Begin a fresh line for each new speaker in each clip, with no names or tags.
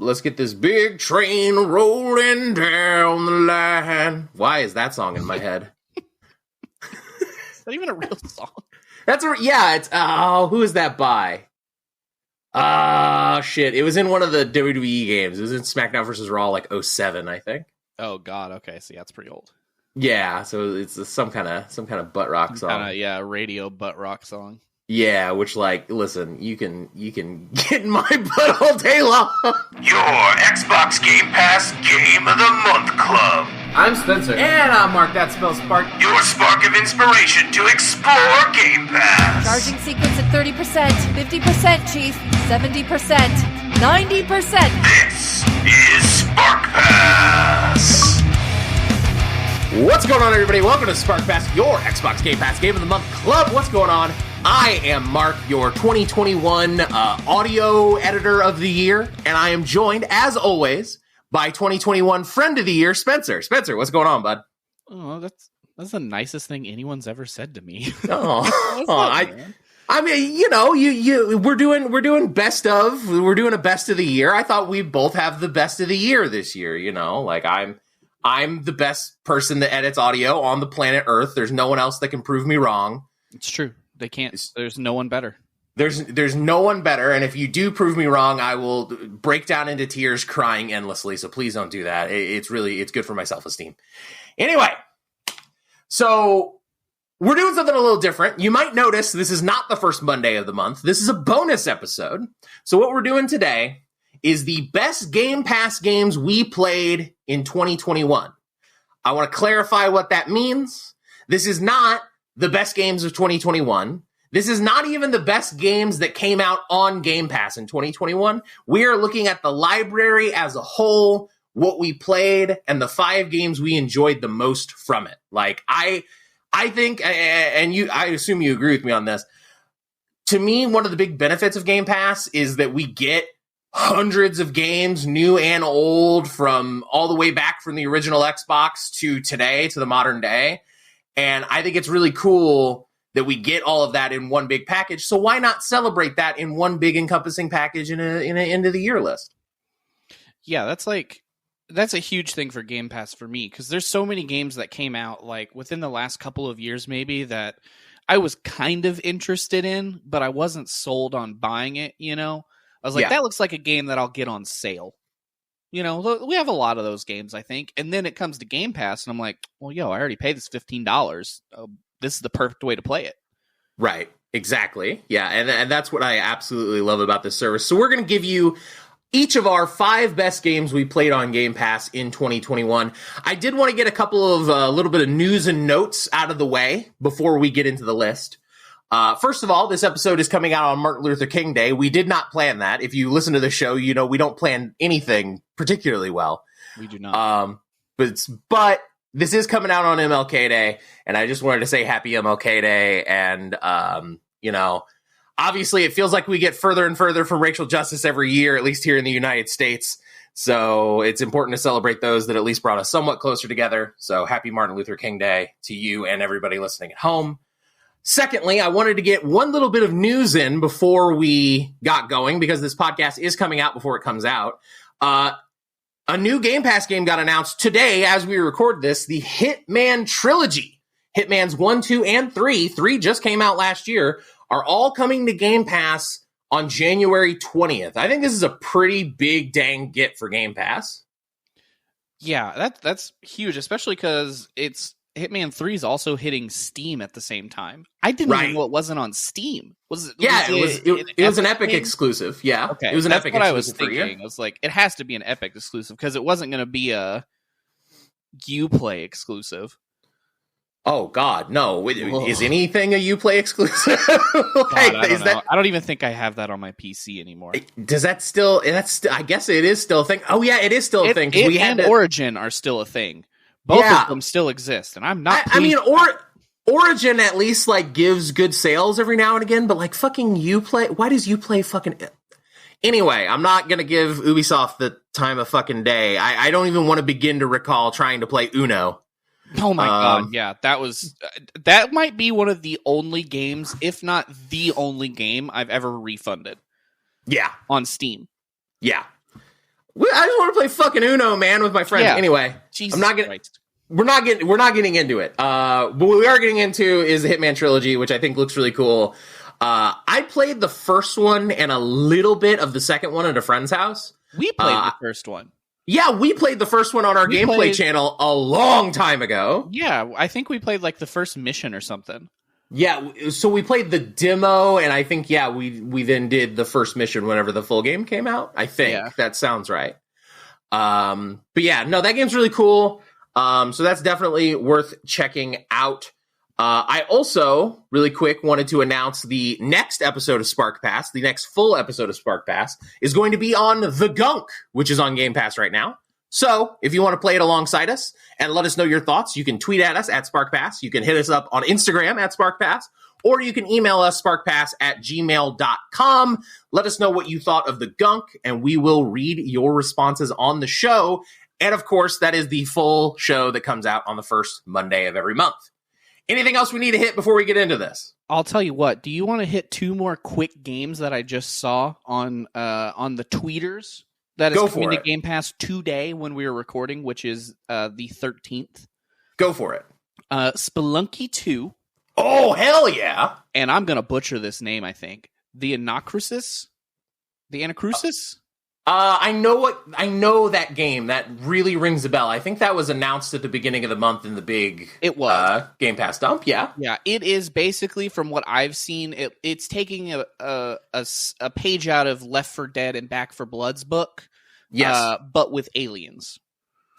let's get this big train rolling down the line. Why is that song in my head?
Is that even a real song?
It's who is that by? Shit. It was in one of the WWE games. It was in SmackDown vs. Raw, like 07, I think.
Oh God. Okay. So that's pretty old.
Yeah. So it's some kind of butt rock song.
Radio butt rock song.
Yeah, which, like, listen, you can get in my butt all day long.
Your Xbox Game Pass Game of the Month Club.
I'm Spencer. And I'm Mark. That spells Spark.
Your spark of inspiration to explore Game Pass.
Charging sequence at 30%, 50%, Chief, 70%, 90%.
This is SPARCPass.
What's going on, everybody? Welcome to SPARCPass, your Xbox Game Pass Game of the Month Club. What's going on? I am Mark, your 2021 audio editor of the year, and I am joined, as always, by 2021 friend of the year, Spencer. Spencer, what's going on, bud?
Oh, that's the nicest thing anyone's ever said to me.
I mean, you know, we're doing best of. We're doing a best of the year. I thought we both have the best of the year this year. You know, like I'm the best person that edits audio on the planet Earth. There's no one else that can prove me wrong.
It's true. They can't. There's no one better.
There's no one better. And if you do prove me wrong, I will break down into tears crying endlessly. So please don't do that. It's good for my self-esteem. Anyway, so we're doing something a little different. You might notice this is not the first Monday of the month. This is a bonus episode. So what we're doing today is the best Game Pass games we played in 2021. I want to clarify what that means. This is not the best games of 2021. This is not even the best games that came out on Game Pass in 2021. We are looking at the library as a whole, what we played, and the 5 games we enjoyed the most from it. Like, I think, and I assume you agree with me on this, to me, one of the big benefits of Game Pass is that we get hundreds of games, new and old, from all the way back from the original Xbox to today, to the modern day. And I think it's really cool that we get all of that in one big package. So why not celebrate that in one big encompassing package in an end of the year list?
Yeah, that's a huge thing for Game Pass for me, because there's so many games that came out like within the last couple of years maybe that I was kind of interested in, but I wasn't sold on buying it, you know? I was like, That looks like a game that I'll get on sale. You know, we have a lot of those games, I think. And then it comes to Game Pass, and I'm like, well, I already paid this $15. This is the perfect way to play it.
Right. Exactly. Yeah. And that's what I absolutely love about this service. So we're going to give you each of our 5 best games we played on Game Pass in 2021. I did want to get a couple of a little bit of news and notes out of the way before we get into the list. First of all, this episode is coming out on Martin Luther King Day. We did not plan that. If you listen to the show, you know we don't plan anything particularly well.
We do not.
But this is coming out on MLK Day, and I just wanted to say happy MLK Day. And, you know, obviously it feels like we get further and further from racial justice every year, at least here in the United States. So it's important to celebrate those that at least brought us somewhat closer together. So happy Martin Luther King Day to you and everybody listening at home. Secondly, I wanted to get one little bit of news in before we got going, because this podcast is coming out before it comes out. A new Game Pass game got announced today as we record this, the Hitman Trilogy. Hitman's 1, 2, and 3. 3 just came out last year, are all coming to Game Pass on January 20th. I think this is a pretty big dang get for Game Pass.
Yeah, that's huge, especially because Hitman 3 is also hitting Steam at the same time. I didn't even know it wasn't on Steam.
It was an Epic exclusive. Yeah.
Okay.
It was an Epic exclusive.
I was thinking. I was like, it has to be an Epic exclusive, because it wasn't going to be a Uplay exclusive.
Oh God, no! Is anything a Uplay exclusive?
I don't even think I have that on my PC anymore.
Does that still? I guess it is still a thing. Oh yeah, it is still a thing.
Origin are still a thing. Both of them still exist, and I'm not.
I mean, Origin at least like gives good sales every now and again, but like fucking Uplay. Why does Uplay fucking? Anyway, I'm not gonna give Ubisoft the time of fucking day. I don't even want to begin to recall trying to play Uno.
Oh my God. Yeah, that might be one of the only games, if not the only game I've ever refunded.
Yeah.
On Steam.
Yeah. I just want to play fucking Uno, man, with my friends.
Yeah.
Anyway,
Jesus
I'm not gonna.
Christ.
We're not getting into it. What we are getting into is the Hitman trilogy, which I think looks really cool. I played the first one and a little bit of the second one at a friend's house.
We played the first one.
Yeah, we played the first one on our gameplay channel a long time ago.
Yeah, I think we played like the first mission or something.
Yeah, so we played the demo, and I think, we then did the first mission whenever the full game came out. I think that sounds right. But yeah, no, that game's really cool. So that's definitely worth checking out. I also, really quick, wanted to announce the next episode of SPARCPass, the next full episode of SPARCPass, is going to be on The Gunk, which is on Game Pass right now. So, if you want to play it alongside us and let us know your thoughts, you can tweet at us at SparkPass, you can hit us up on Instagram at SparkPass, or you can email us sparkpass@gmail.com. Let us know what you thought of The Gunk, and we will read your responses on the show. And of course, that is the full show that comes out on the first Monday of every month. Anything else we need to hit before we get into this?
I'll tell you what. Do you want to hit 2 more quick games that I just saw on the tweeters? That is coming to Game Pass today when we are recording, which is the 13th.
Go for it.
Spelunky 2.
Oh, hell yeah.
And I'm going to butcher this name, I think. The Anacrusis?
I know that game. That really rings a bell. I think that was announced at the beginning of the month in the big Game Pass dump. Yeah.
Yeah, it is basically, from what I've seen, it's taking a page out of Left 4 Dead and Back 4 Blood's book.
Yes.
But with aliens.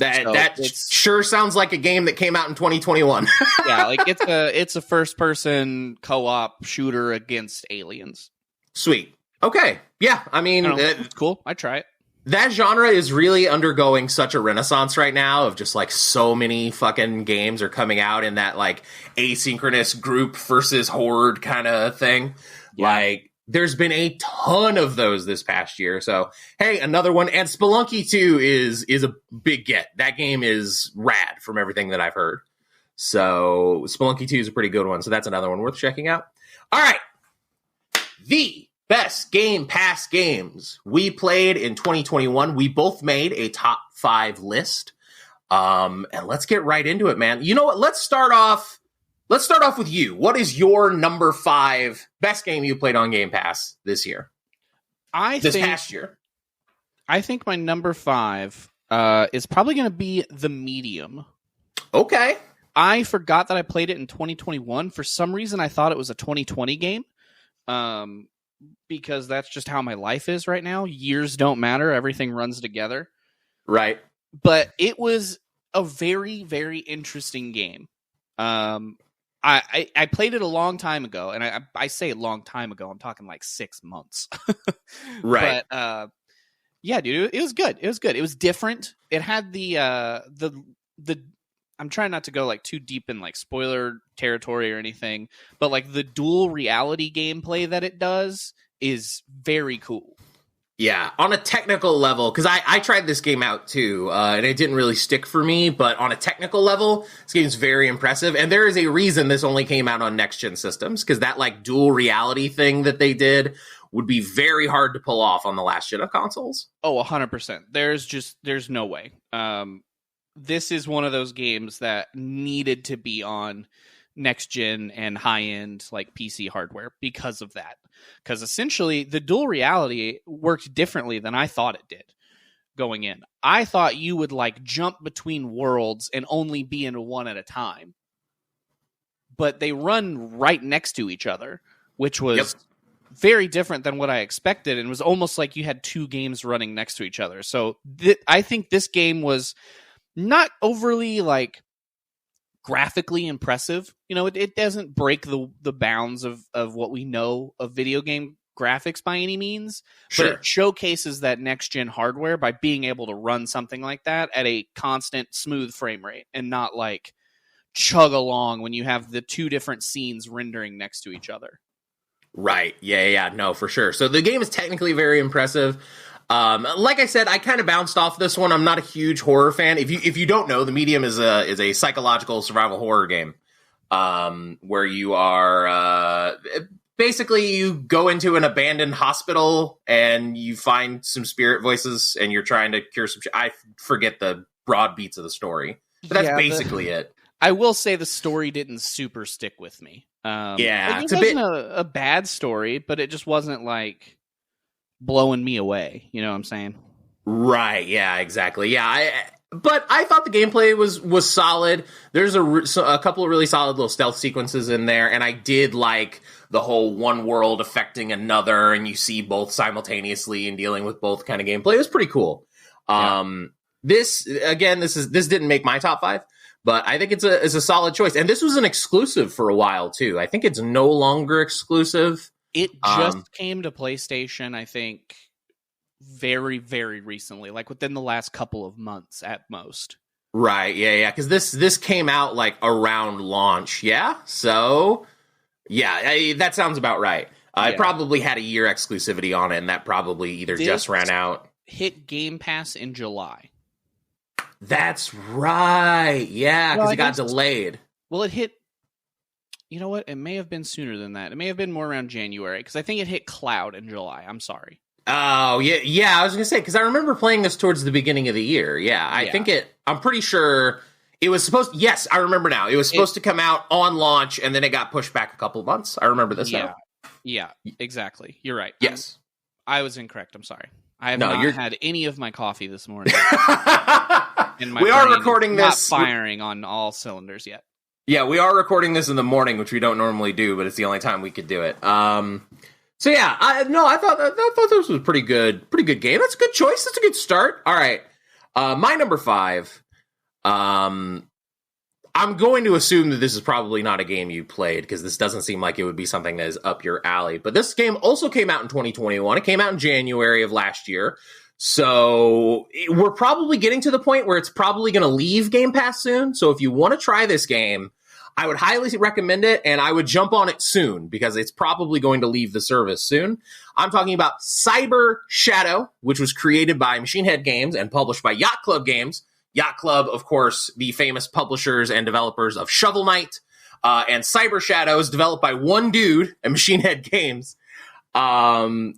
That sure sounds like a game that came out in 2021.
Yeah, like it's a first person co-op shooter against aliens.
Sweet. Okay. Yeah, I mean,
it's cool. I try it.
That genre is really undergoing such a renaissance right now of just like so many fucking games are coming out in that like asynchronous group versus horde kind of thing. Yeah. Like there's been a ton of those this past year. So, hey, another one. And Spelunky 2 is a big get. That game is rad from everything that I've heard. So Spelunky 2 is a pretty good one. So that's another one worth checking out. All right. The best Game Pass games we played in 2021. We both made a top 5 list. And let's get right into it, man. You know what? Let's start off with you. What is your number 5 best game you played on Game Pass this year? Past year.
I think my number 5 is probably going to be The Medium.
Okay.
I forgot that I played it in 2021. For some reason, I thought it was a 2020 game. Because that's just how my life is right now. Years don't matter. Everything runs together.
Right.
But it was a very, very interesting game. I played it a long time ago, and I say a long time ago. I'm talking like 6 months.
Right.
But yeah, dude, it was good. It was good. It was different. It had the I'm trying not to go like too deep in like spoiler territory or anything, but like the dual reality gameplay that it does is very cool.
Yeah, on a technical level, because I tried this game out too, and it didn't really stick for me, but on a technical level, this game's very impressive, and there is a reason this only came out on next-gen systems, because that like dual reality thing that they did would be very hard to pull off on the last gen of consoles.
Oh, 100%. There's no way. This is one of those games that needed to be on next gen and high end like PC hardware because of that. Because essentially the dual reality worked differently than I thought it did going in. I thought you would like jump between worlds and only be in one at a time. But they run right next to each other, which was very different than what I expected. And it was almost like you had 2 games running next to each other. So I think this game was not overly like graphically impressive. You know, it doesn't break the bounds of what we know of video game graphics by any means, but it showcases that next gen hardware by being able to run something like that at a constant smooth frame rate and not like chug along when you have the 2 different scenes rendering next to each other.
Right. Yeah. No, for sure. So the game is technically very impressive. Like I said, I kind of bounced off this one. I'm not a huge horror fan. If you don't know, The Medium is a psychological survival horror game, where you are basically you go into an abandoned hospital and you find some spirit voices and you're trying to cure some shit. I forget the broad beats of the story, but that's basically it.
I will say the story didn't super stick with me.
Yeah,
it wasn't a bad story, but it just wasn't like blowing me away. You know what I'm saying?
Right. Yeah, exactly. Yeah. But I thought the gameplay was solid. There's a couple of really solid little stealth sequences in there. And I did like the whole one world affecting another and you see both simultaneously and dealing with both kind of gameplay. It was pretty cool. This didn't make my top 5. But I think it's a solid choice. And this was an exclusive for a while, too. I think it's no longer exclusive.
It just came to PlayStation, I think, very, very recently. Like, within the last couple of months, at most.
Right, yeah. Because this came out, like, around launch, yeah? So, yeah, that sounds about right. It probably had a year exclusivity on it, and that probably either just ran out.
Hit Game Pass in July.
That's right. Yeah, because it got delayed.
Well, it hit... You know what? It may have been sooner than that. It may have been more around January, because I think it hit Cloud in July. I'm sorry.
Oh, yeah. I was going to say, because I remember playing this towards the beginning of the year. Yeah, I think I'm pretty sure it was supposed... Yes, I remember now. It was supposed to come out on launch, and then it got pushed back a couple of months. I remember this now.
Yeah, exactly. You're right.
Yes.
I was incorrect. I'm sorry. I have not had any of my coffee this morning.
We are recording this.
Not firing on all cylinders yet.
Yeah, we are recording this in the morning, which we don't normally do, but it's the only time we could do it. So yeah, I thought this was a pretty good game. That's a good choice. That's a good start. All right, my number 5. I'm going to assume that this is probably not a game you played because this doesn't seem like it would be something that is up your alley. But this game also came out in 2021. It came out in January of last year. So we're probably getting to the point where it's probably going to leave Game Pass soon. So if you want to try this game, I would highly recommend it, and I would jump on it soon because it's probably going to leave the service soon. I'm talking about Cyber Shadow, which was created by Machine Head Games and published by Yacht Club Games. Yacht Club, of course, the famous publishers and developers of Shovel Knight, and Cyber Shadow is developed by one dude at Machine Head Games. In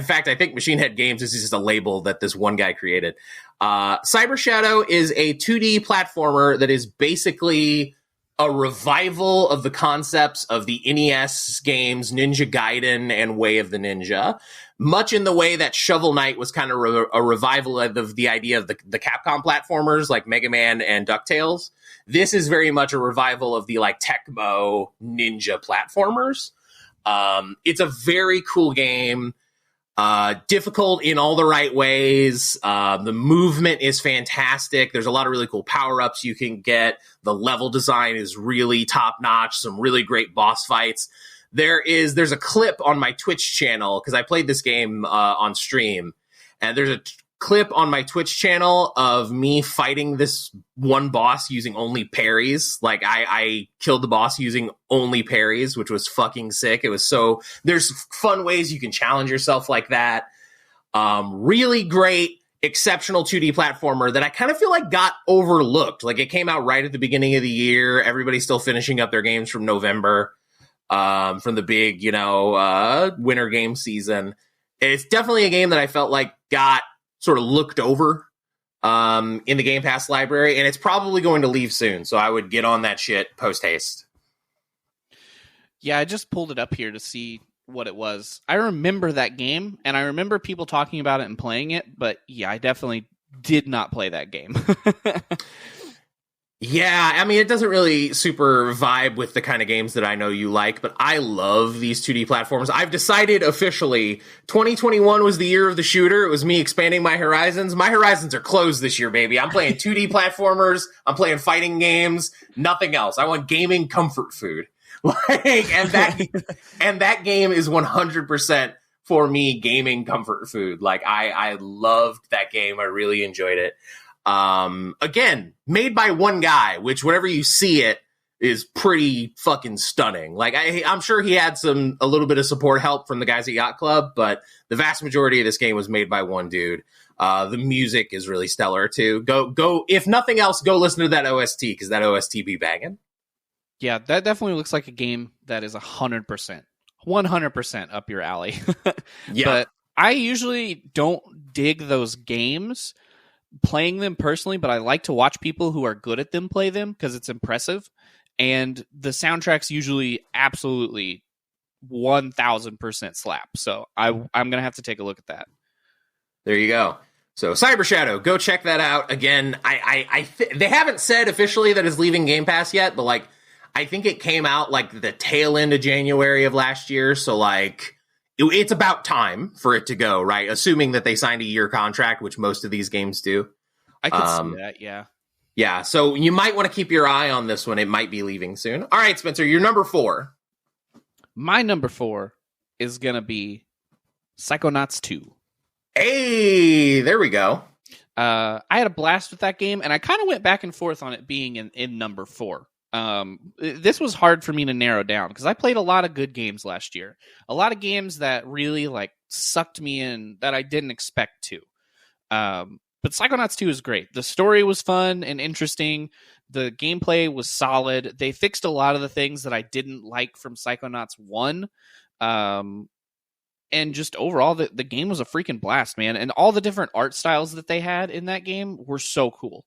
fact, I think Machine Head Games is just a label that this one guy created. Cyber Shadow is a 2D platformer that is basically a revival of the concepts of the NES games Ninja Gaiden and Way of the Ninja, much in the way that Shovel Knight was kind of a revival of the idea of the Capcom platformers like Mega Man and DuckTales. This is very much a revival of the like Tecmo Ninja platformers. It's a very cool game. Difficult in all the right ways. The movement is fantastic. There's a lot of really cool power-ups you can get. The level design is really top-notch. Some really great boss fights. There's a clip on my Twitch channel, because I played this game on stream, and there's a clip on my Twitch channel of me fighting this one boss using only parries. Like, I killed the boss using only parries, which was fucking sick. It was so... There's fun ways you can challenge yourself like that. Really great, exceptional 2D platformer that I kind of feel like got overlooked. Like, it came out right at the beginning of the year. Everybody's still finishing up their games from November, from the big, winter game season. It's definitely a game that I felt like got sort of looked over in the Game Pass library, and it's probably going to leave soon, so I would get on that shit post-haste.
Yeah, I just pulled it up here to see what it was. I remember that game, and I remember people talking about it and playing it, but yeah, I definitely did not play that game.
Yeah, I mean, it doesn't really super vibe with the kind of games that I know you like, but I love these 2D platforms. I've decided officially 2021 was the year of the shooter. It was me expanding my horizons. My horizons are closed this year, baby. I'm playing 2D platformers. I'm playing fighting games. Nothing else. I want gaming comfort food. And that game is 100% for me gaming comfort food. Like, I loved that game. I really enjoyed it. Again, made by one guy, which whenever you see it is pretty fucking stunning. Like, I'm sure he had a little bit of support help from the guys at Yacht Club, but the vast majority of this game was made by one dude. The music is really stellar too. Go, if nothing else, go listen to that OST, because that OST be banging.
Yeah, that definitely looks like a game that is 100% 100% up your alley.
Yeah.
But I usually don't dig those games playing them personally, but I like to watch people who are good at them play them because it's impressive. And the soundtracks usually absolutely 1000% slap. So I'm going to have to take a look at that.
There you go. So Cyber Shadow, go check that out. Again, they haven't said officially that it's leaving Game Pass yet, but like, I think it came out like the tail end of January of last year. So like, it's about time for it to go, right? Assuming that they signed a year contract, which most of these games do.
I could see that, yeah.
Yeah, so you might want to keep your eye on this one. It might be leaving soon. All right, Spencer, your number 4.
My number 4 is going to be Psychonauts 2.
Hey, there we go.
I had a blast with that game, and I kind of went back and forth on it being in number 4. This was hard for me to narrow down because I played a lot of good games last year. A lot of games that really like sucked me in that I didn't expect to. But Psychonauts 2 is great. The story was fun and interesting. The gameplay was solid. They fixed a lot of the things that I didn't like from Psychonauts 1. And just overall, the game was a freaking blast, man. And all the different art styles that they had in that game were so cool.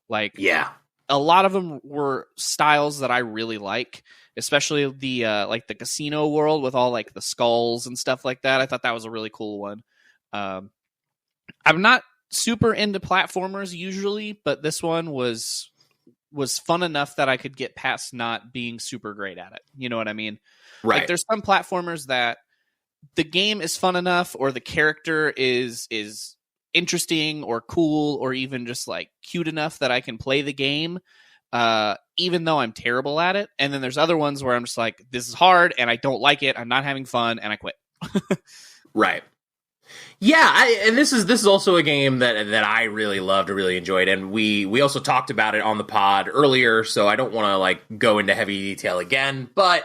Like,
yeah.
A lot of them were styles that I really like, especially the like the casino world with all like the skulls and stuff like that. I thought that was a really cool one. I'm not super into platformers usually, but this one was fun enough that I could get past not being super great at it. You know what I mean?
Right.
Like there's some platformers that the game is fun enough or the character is interesting or cool or even just like cute enough that I can play the game even though I'm terrible at it. And then there's other ones where I'm just like, this is hard and I don't like it, I'm not having fun, and I quit.
Right. Yeah, and this is also a game that I really loved, really enjoyed, and we also talked about it on the pod earlier, so I don't want to like go into heavy detail again, but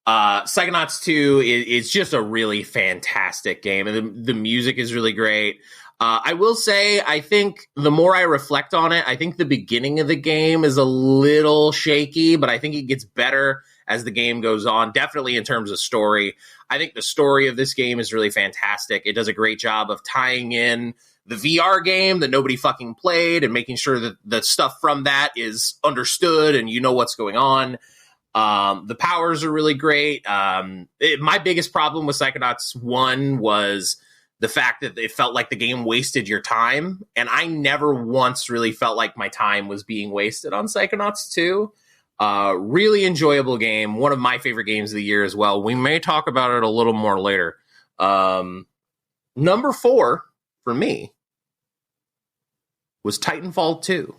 Psychonauts 2 is just a really fantastic game, and the music is really great. I will say, I think the more I reflect on it, I think the beginning of the game is a little shaky, but I think it gets better as the game goes on, definitely in terms of story. I think the story of this game is really fantastic. It does a great job of tying in the VR game that nobody fucking played and making sure that the stuff from that is understood and you know what's going on. The powers are really great. My biggest problem with Psychonauts 1 was the fact that it felt like the game wasted your time, and I never once really felt like my time was being wasted on Psychonauts 2. Really enjoyable game. One of my favorite games of the year as well. We may talk about it a little more later. Number 4 for me was Titanfall 2.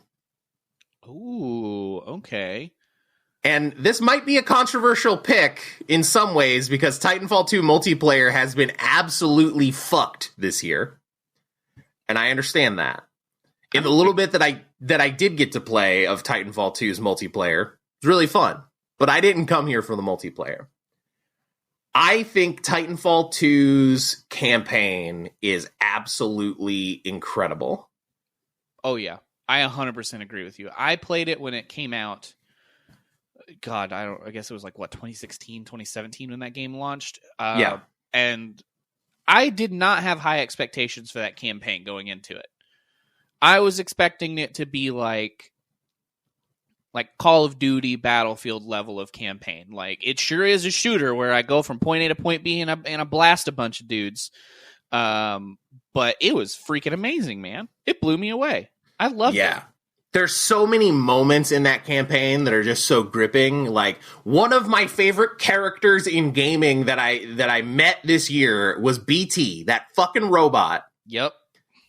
Ooh, okay.
And this might be a controversial pick in some ways because Titanfall 2 multiplayer has been absolutely fucked this year. And I understand that. In the little bit that I did get to play of Titanfall 2's multiplayer, it's really fun. But I didn't come here for the multiplayer. I think Titanfall 2's campaign is absolutely incredible.
Oh, yeah. I 100% agree with you. I played it when it came out. God, I guess it was like, 2016, 2017 when that game launched?
Yeah.
And I did not have high expectations for that campaign going into it. I was expecting it to be like Call of Duty Battlefield level of campaign. Like, it sure is a shooter where I go from point A to point B and I blast a bunch of dudes. But it was freaking amazing, man. It blew me away. I loved it.
There's so many moments in that campaign that are just so gripping. Like, one of my favorite characters in gaming that I met this year was BT, that fucking robot.
Yep.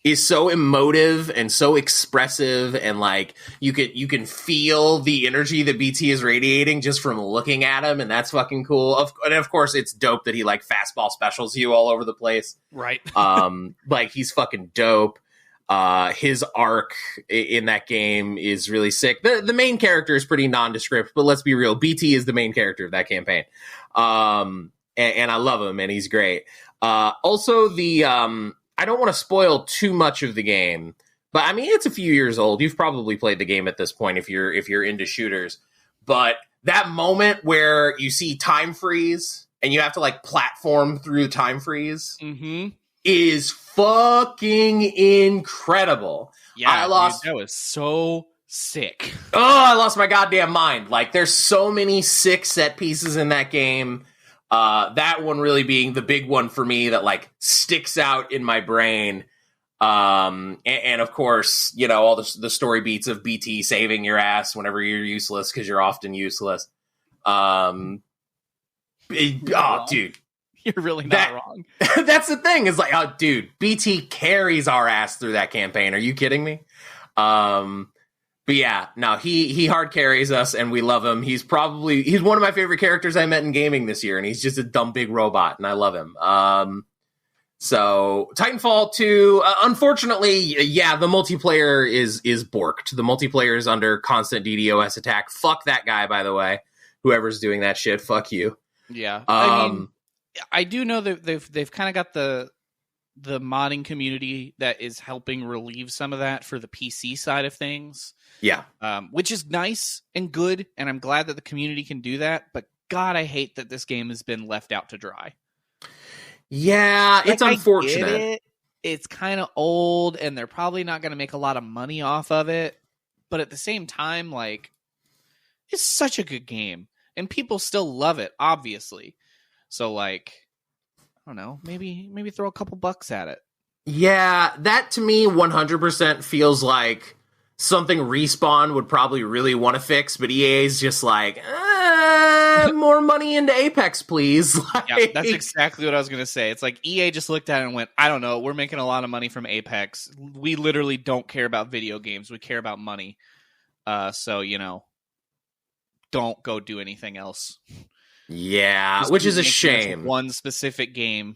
Is so emotive and so expressive, and like you can feel the energy that BT is radiating just from looking at him, and that's fucking cool. And of course, it's dope that he like fastball specials you all over the place.
Right.
Like, he's fucking dope. His arc in that game is really sick. The main character is pretty nondescript, but let's be real, BT is the main character of that campaign. And I love him, and he's great. Also, I don't want to spoil too much of the game, but I mean, it's a few years old. You've probably played the game at this point if you're into shooters. But that moment where you see time freeze and you have to like platform through time freeze
Mm-hmm.
is fucking incredible.
Yeah,
I lost.
Dude, that was so sick.
Oh, I lost my goddamn mind. Like, there's so many sick set pieces in that game. That one really being the big one for me that like sticks out in my brain. And of course, you know, all the story beats of BT saving your ass whenever you're useless because you're often useless. Dude.
You're really not wrong.
That's the thing. Is like, oh, dude, BT carries our ass through that campaign. Are you kidding me? But yeah, no, he hard carries us, and we love him. He's one of my favorite characters I met in gaming this year, and he's just a dumb big robot, and I love him. So Titanfall 2, unfortunately, yeah, the multiplayer is borked. The multiplayer is under constant DDoS attack. Fuck that guy, by the way. Whoever's doing that shit, fuck you.
Yeah, I mean, I do know that they've kind of got the modding community that is helping relieve some of that for the PC side of things.
Yeah.
Which is nice and good, and I'm glad that the community can do that, but God, I hate that this game has been left out to dry.
Yeah,
Like,
it's unfortunate.
I get it. It's kind of old, and they're probably not going to make a lot of money off of it, but at the same time, like, it's such a good game, and people still love it, obviously. So, like, I don't know, maybe throw a couple bucks at it.
Yeah, that to me 100% feels like something Respawn would probably really want to fix, but EA's just like, more money into Apex, please. Like,
yeah, that's exactly what I was going to say. It's like EA just looked at it and went, I don't know, we're making a lot of money from Apex. We literally don't care about video games. We care about money. So, you know, don't go do anything else.
Yeah,
Just
which is a
keep making this
shame.
one specific game.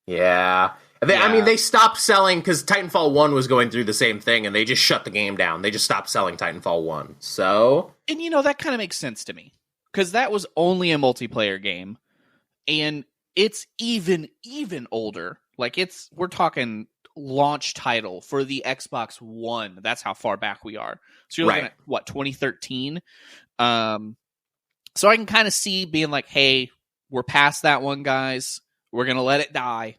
Yeah. I mean, they stopped selling because Titanfall 1 was going through the same thing, and they just shut the game down. They just stopped selling Titanfall 1. So,
And, you know, that kind of makes sense to me. Because that was only a multiplayer game. And it's even older. Like, we're talking launch title for the Xbox One. That's how far back we are. So you're looking at, what, 2013? So I can kind of see being like, hey, we're past that one, guys. We're going to let it die.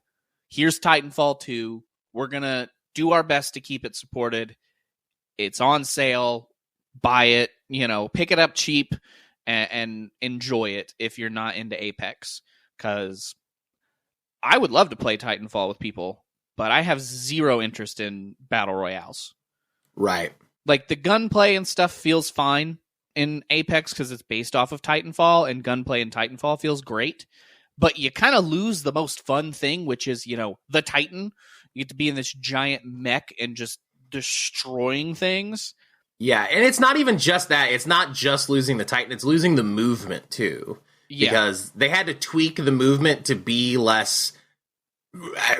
Here's Titanfall 2. We're going to do our best to keep it supported. It's on sale. Buy it. You know, pick it up cheap and enjoy it if you're not into Apex. Because I would love to play Titanfall with people, but I have zero interest in battle royales.
right.
Like, the gunplay and stuff feels fine in Apex because it's based off of Titanfall, and gunplay in Titanfall feels great. But you kind of lose the most fun thing, which is, you know, the Titan. You get to be in this giant mech and just destroying things.
Yeah, and it's not even just that. It's not just losing the Titan. It's losing the movement, too.
Yeah.
Because they had to tweak the movement to be less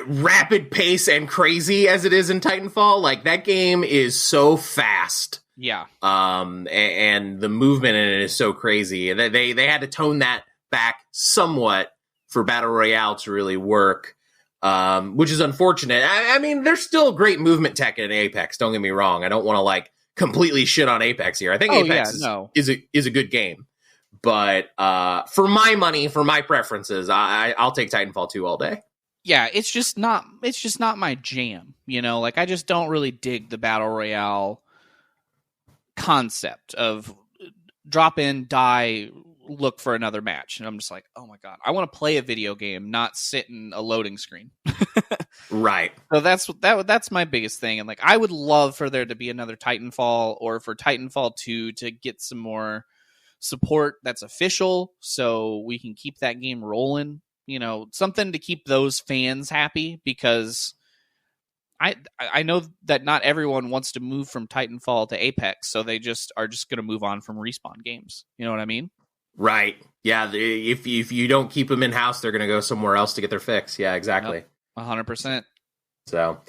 rapid pace and crazy as it is in Titanfall. Like, that game is so fast.
Yeah.
And the movement in it is so crazy. They had to tone that back somewhat for Battle Royale to really work, which is unfortunate. I mean, there's still great movement tech in Apex, don't get me wrong. I don't want to, like, completely shit on Apex here. I think Apex is a good game. But for my money, for my preferences, I'll take Titanfall 2 all day.
Yeah, it's just not my jam, you know? Like, I just don't really dig the Battle Royale concept of drop in, die, look for another match. And I'm just like, oh my God, I want to play a video game, not sit in a loading screen.
Right.
So that's my biggest thing. And like, I would love for there to be another Titanfall, or for Titanfall 2 to get some more support that's official so we can keep that game rolling. You know, something to keep those fans happy, because I know that not everyone wants to move from Titanfall to Apex, so they are just going to move on from Respawn games. You know what I mean?
Right. Yeah. If you don't keep them in house, they're going to go somewhere else to get their fix. Yeah, exactly.
Yep, 100%.
So,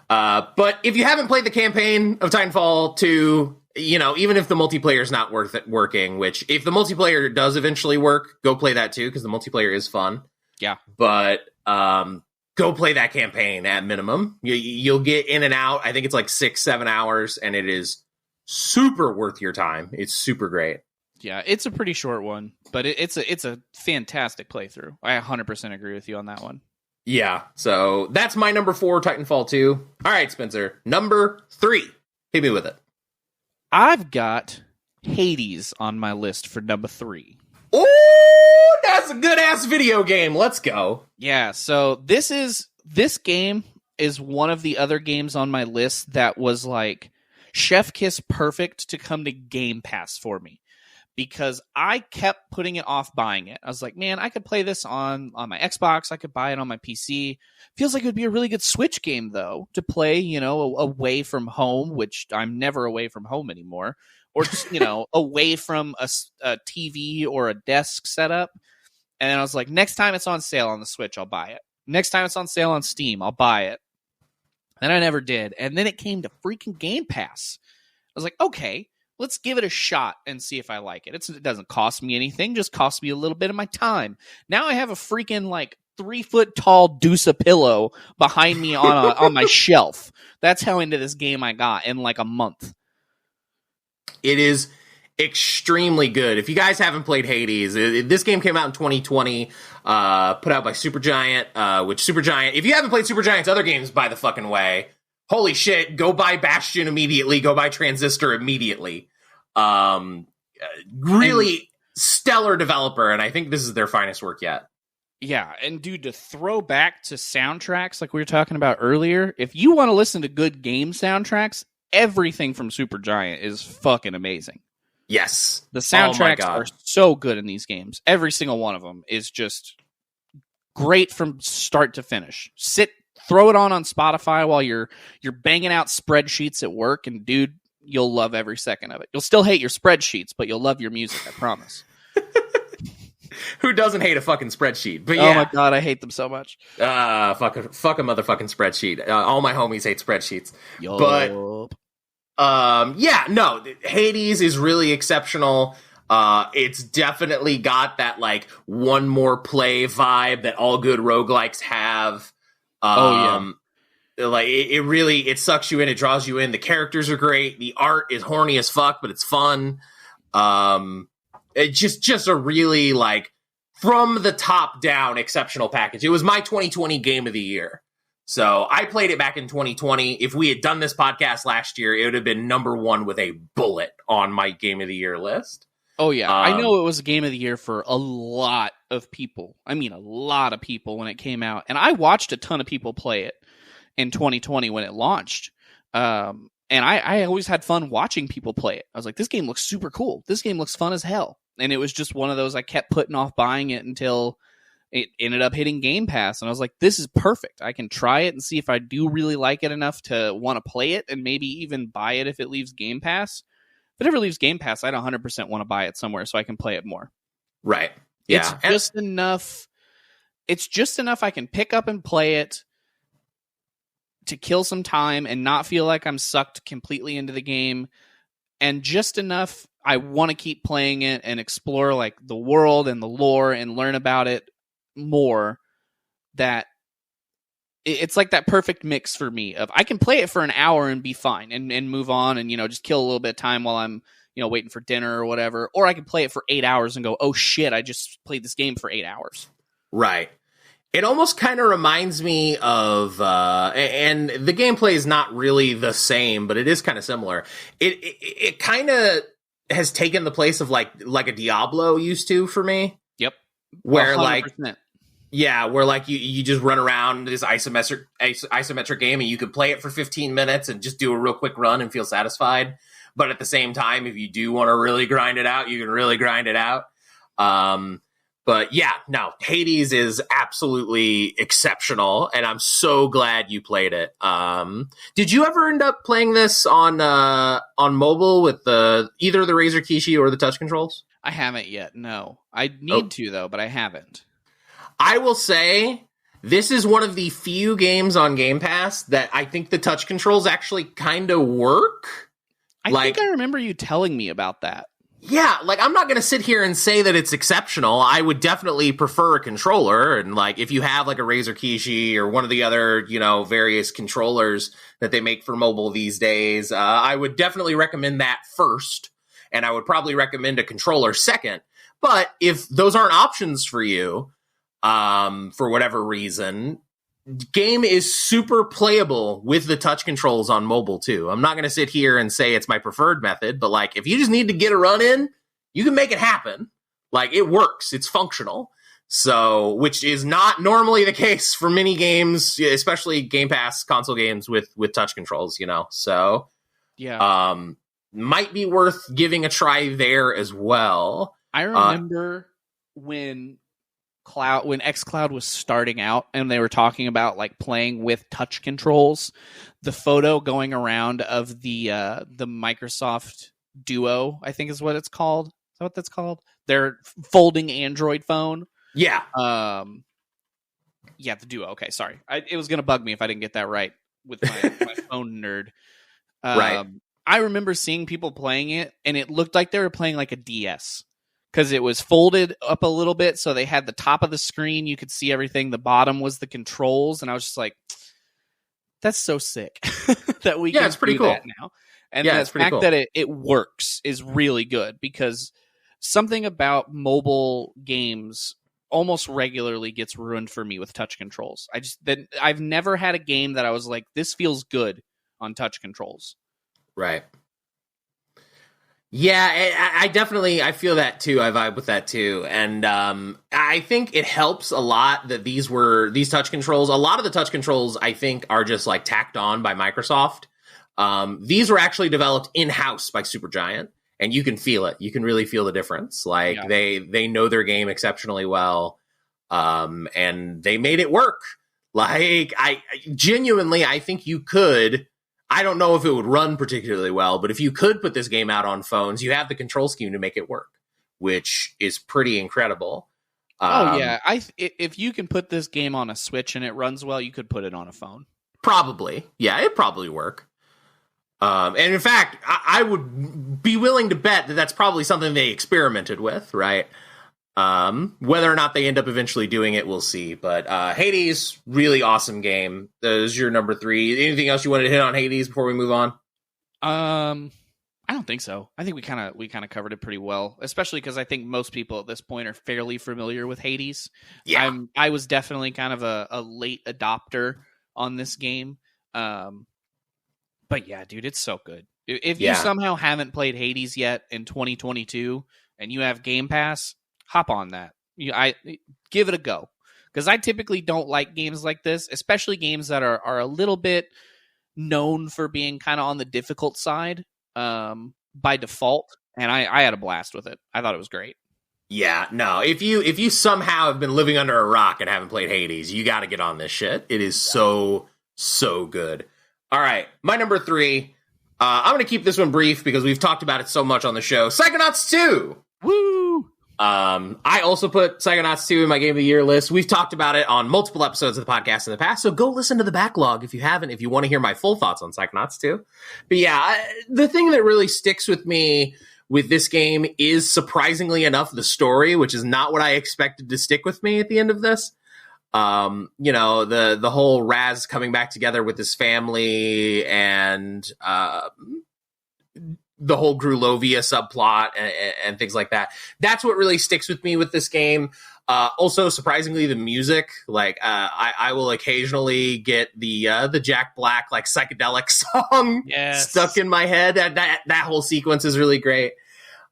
but if you haven't played the campaign of Titanfall 2, you know, even if the multiplayer is not working, which if the multiplayer does eventually work, go play that too, because the multiplayer is fun.
Yeah.
But go play that campaign at minimum. You'll get in and out. I think it's like 6-7 hours, and it is super worth your time. It's super great.
Yeah, it's a pretty short one, but it's a fantastic playthrough. I 100% agree with you on that one.
Yeah, so that's my number 4, Titanfall 2. All right, Spencer, number 3. Hit me with it.
I've got Hades on my list for number 3.
Oh, that's a good-ass video game. Let's go.
Yeah, so this game is one of the other games on my list that was like chef kiss perfect to come to Game Pass for me. Because I kept putting it off buying it. I was like, man, I could play this on my Xbox. I could buy it on my PC. Feels like it would be a really good Switch game, though, to play, away from home, which I'm never away from home anymore. Or just, away from a TV or a desk setup. And then I was like, next time it's on sale on the Switch, I'll buy it. Next time it's on sale on Steam, I'll buy it. And I never did. And then it came to freaking Game Pass. I was like, okay. Let's give it a shot and see if I like it. It doesn't cost me anything, just costs me a little bit of my time. Now I have a freaking 3-foot tall Deuce pillow behind me on my shelf. That's how into this game I got in a month.
It is extremely good. If you guys haven't played Hades, this game came out in 2020, put out by Supergiant, which Supergiant, if you haven't played Supergiant's other games, by the fucking way, holy shit, go buy Bastion immediately, go buy Transistor immediately. Really stellar developer, and I think this is their finest work yet.
Yeah, and dude, to throw back to soundtracks like we were talking about earlier, if you want to listen to good game soundtracks, everything from Supergiant is fucking amazing.
Yes.
The soundtracks are so good in these games. Every single one of them is just great from start to finish. Throw it on Spotify while you're banging out spreadsheets at work, and dude, you'll love every second of it. You'll still hate your spreadsheets, but you'll love your music, I promise.
Who doesn't hate a fucking spreadsheet? But
yeah. Oh my god, I hate them so much.
Fuck a motherfucking spreadsheet. All my homies hate spreadsheets.
Yup.
But Hades is really exceptional. It's definitely got that one more play vibe that all good roguelikes have. It sucks you in, it draws you in. The characters are great. The art is horny as fuck, but it's fun. It's just a really from the top down exceptional package. It was my 2020 game of the year. So I played it back in 2020. If we had done this podcast last year, it would have been number 1 with a bullet on my game of the year list.
Oh, yeah. I know it was a game of the year for a lot of people. I mean, a lot of people when it came out. And I watched a ton of people play it in 2020 when it launched. And I always had fun watching people play it. I was like, this game looks super cool. This game looks fun as hell. And it was just one of those I kept putting off buying it until it ended up hitting Game Pass. And I was like, this is perfect. I can try it and see if I do really like it enough to want to play it and maybe even buy it if it leaves Game Pass. If it ever leaves Game Pass, I'd 100% want to buy it somewhere so I can play it more.
Right. Yeah.
It's just enough. It's just enough I can pick up and play it to kill some time and not feel like I'm sucked completely into the game. And just enough I want to keep playing it and explore the world and the lore and learn about it more, that it's that perfect mix for me of I can play it for an hour and be fine and move on and, just kill a little bit of time while I'm, waiting for dinner or whatever. Or I can play it for 8 hours and go, oh shit, I just played this game for 8 hours.
Right. It almost kind of reminds me of, and the gameplay is not really the same, but it is kind of similar. It kind of has taken the place of like a Diablo used to for me.
Yep.
Where
100%.
Where you just run around this isometric game and you could play it for 15 minutes and just do a real quick run and feel satisfied. But at the same time, if you do want to really grind it out, you can really grind it out. But yeah, no, Hades is absolutely exceptional, and I'm so glad you played it. Did you ever end up playing this on mobile with either the Razer Kishi or the touch controls?
I haven't yet, no. I need to, though, but I haven't.
I will say, this is one of the few games on Game Pass that I think the touch controls actually kind of work.
I think I remember you telling me about that.
Yeah, I'm not going to sit here and say that it's exceptional. I would definitely prefer a controller. And, if you have, a Razer Kishi or one of the other, various controllers that they make for mobile these days, I would definitely recommend that first. and I would probably recommend a controller second. But if those aren't options for you, for whatever reason, game is super playable with the touch controls on mobile too. I'm not going to sit here and say it's my preferred method, but like if you just need to get a run in, you can make it happen. Like it works, it's functional. So, which is not normally the case for many games, especially Game Pass console games with touch controls, you know. So,
yeah,
might be worth giving a try there as well.
I remember when xCloud was starting out and they were talking about like playing with touch controls, the photo going around of the Microsoft Duo, I think is what it's called. Is that what that's called? Their folding Android phone.
Yeah.
Yeah, the Duo. Okay, sorry. It was going to bug me if I didn't get that right with my phone nerd.
Right.
I remember seeing people playing it, and it looked like they were playing like a DS because it was folded up a little bit, so they had the top of the screen. You could see everything. The bottom was the controls, and I was just like, that's so sick that we can
it's pretty
do
cool
that now. And
Yeah,
the
it's pretty
fact
cool.
that it works is really good because something about mobile games almost regularly gets ruined for me with touch controls. I've never had a game that I was like, this feels good on touch controls.
Right. Yeah, I definitely, I feel that too. I vibe with that too. And I think it helps a lot that these touch controls, a lot of the touch controls I think are just like tacked on by Microsoft. These were actually developed in-house by Supergiant, and you can feel it. You can really feel the difference. Like they know their game exceptionally well. And they made it work. Like I genuinely, I think you could, I don't know if it would run particularly well, but if you could put this game out on phones, you have the control scheme to make it work, which is pretty incredible.
If you can put this game on a Switch and it runs well, you could put it on a phone.
Probably. Yeah, it'd probably work. And in fact, I would be willing to bet that that's probably something they experimented with, right? Whether or not they end up eventually doing it, we'll see. But Hades, really awesome game. That is your number 3. Anything else you wanted to hit on Hades before we move on?
I don't think so. I think we kind of covered it pretty well, especially because I think most people at this point are fairly familiar with Hades.
Yeah.
I was definitely kind of a late adopter on this game. But yeah, dude, it's so good. If you somehow haven't played Hades yet in 2022 and you have Game Pass, hop on that. I give it a go, because I typically don't like games like this, especially games that are a little bit known for being kind of on the difficult side by default. And I had a blast with it. I thought it was great.
Yeah, no. If you somehow have been living under a rock and haven't played Hades, you got to get on this shit. It is so good. All right, my number 3. I'm going to keep this one brief because we've talked about it so much on the show. Psychonauts 2.
Woo!
I also put Psychonauts 2 in my Game of the Year list. We've talked about it on multiple episodes of the podcast in the past, so go listen to the backlog if you haven't, if you want to hear my full thoughts on Psychonauts 2. But yeah, the thing that really sticks with me with this game is, surprisingly enough, the story, which is not what I expected to stick with me at the end of this. You know, the whole Raz coming back together with his family and the whole Grulovia subplot and things like that. That's what really sticks with me with this game. Also, surprisingly, the music, like, I will occasionally get the Jack Black, like, psychedelic song stuck in my head. That whole sequence is really great.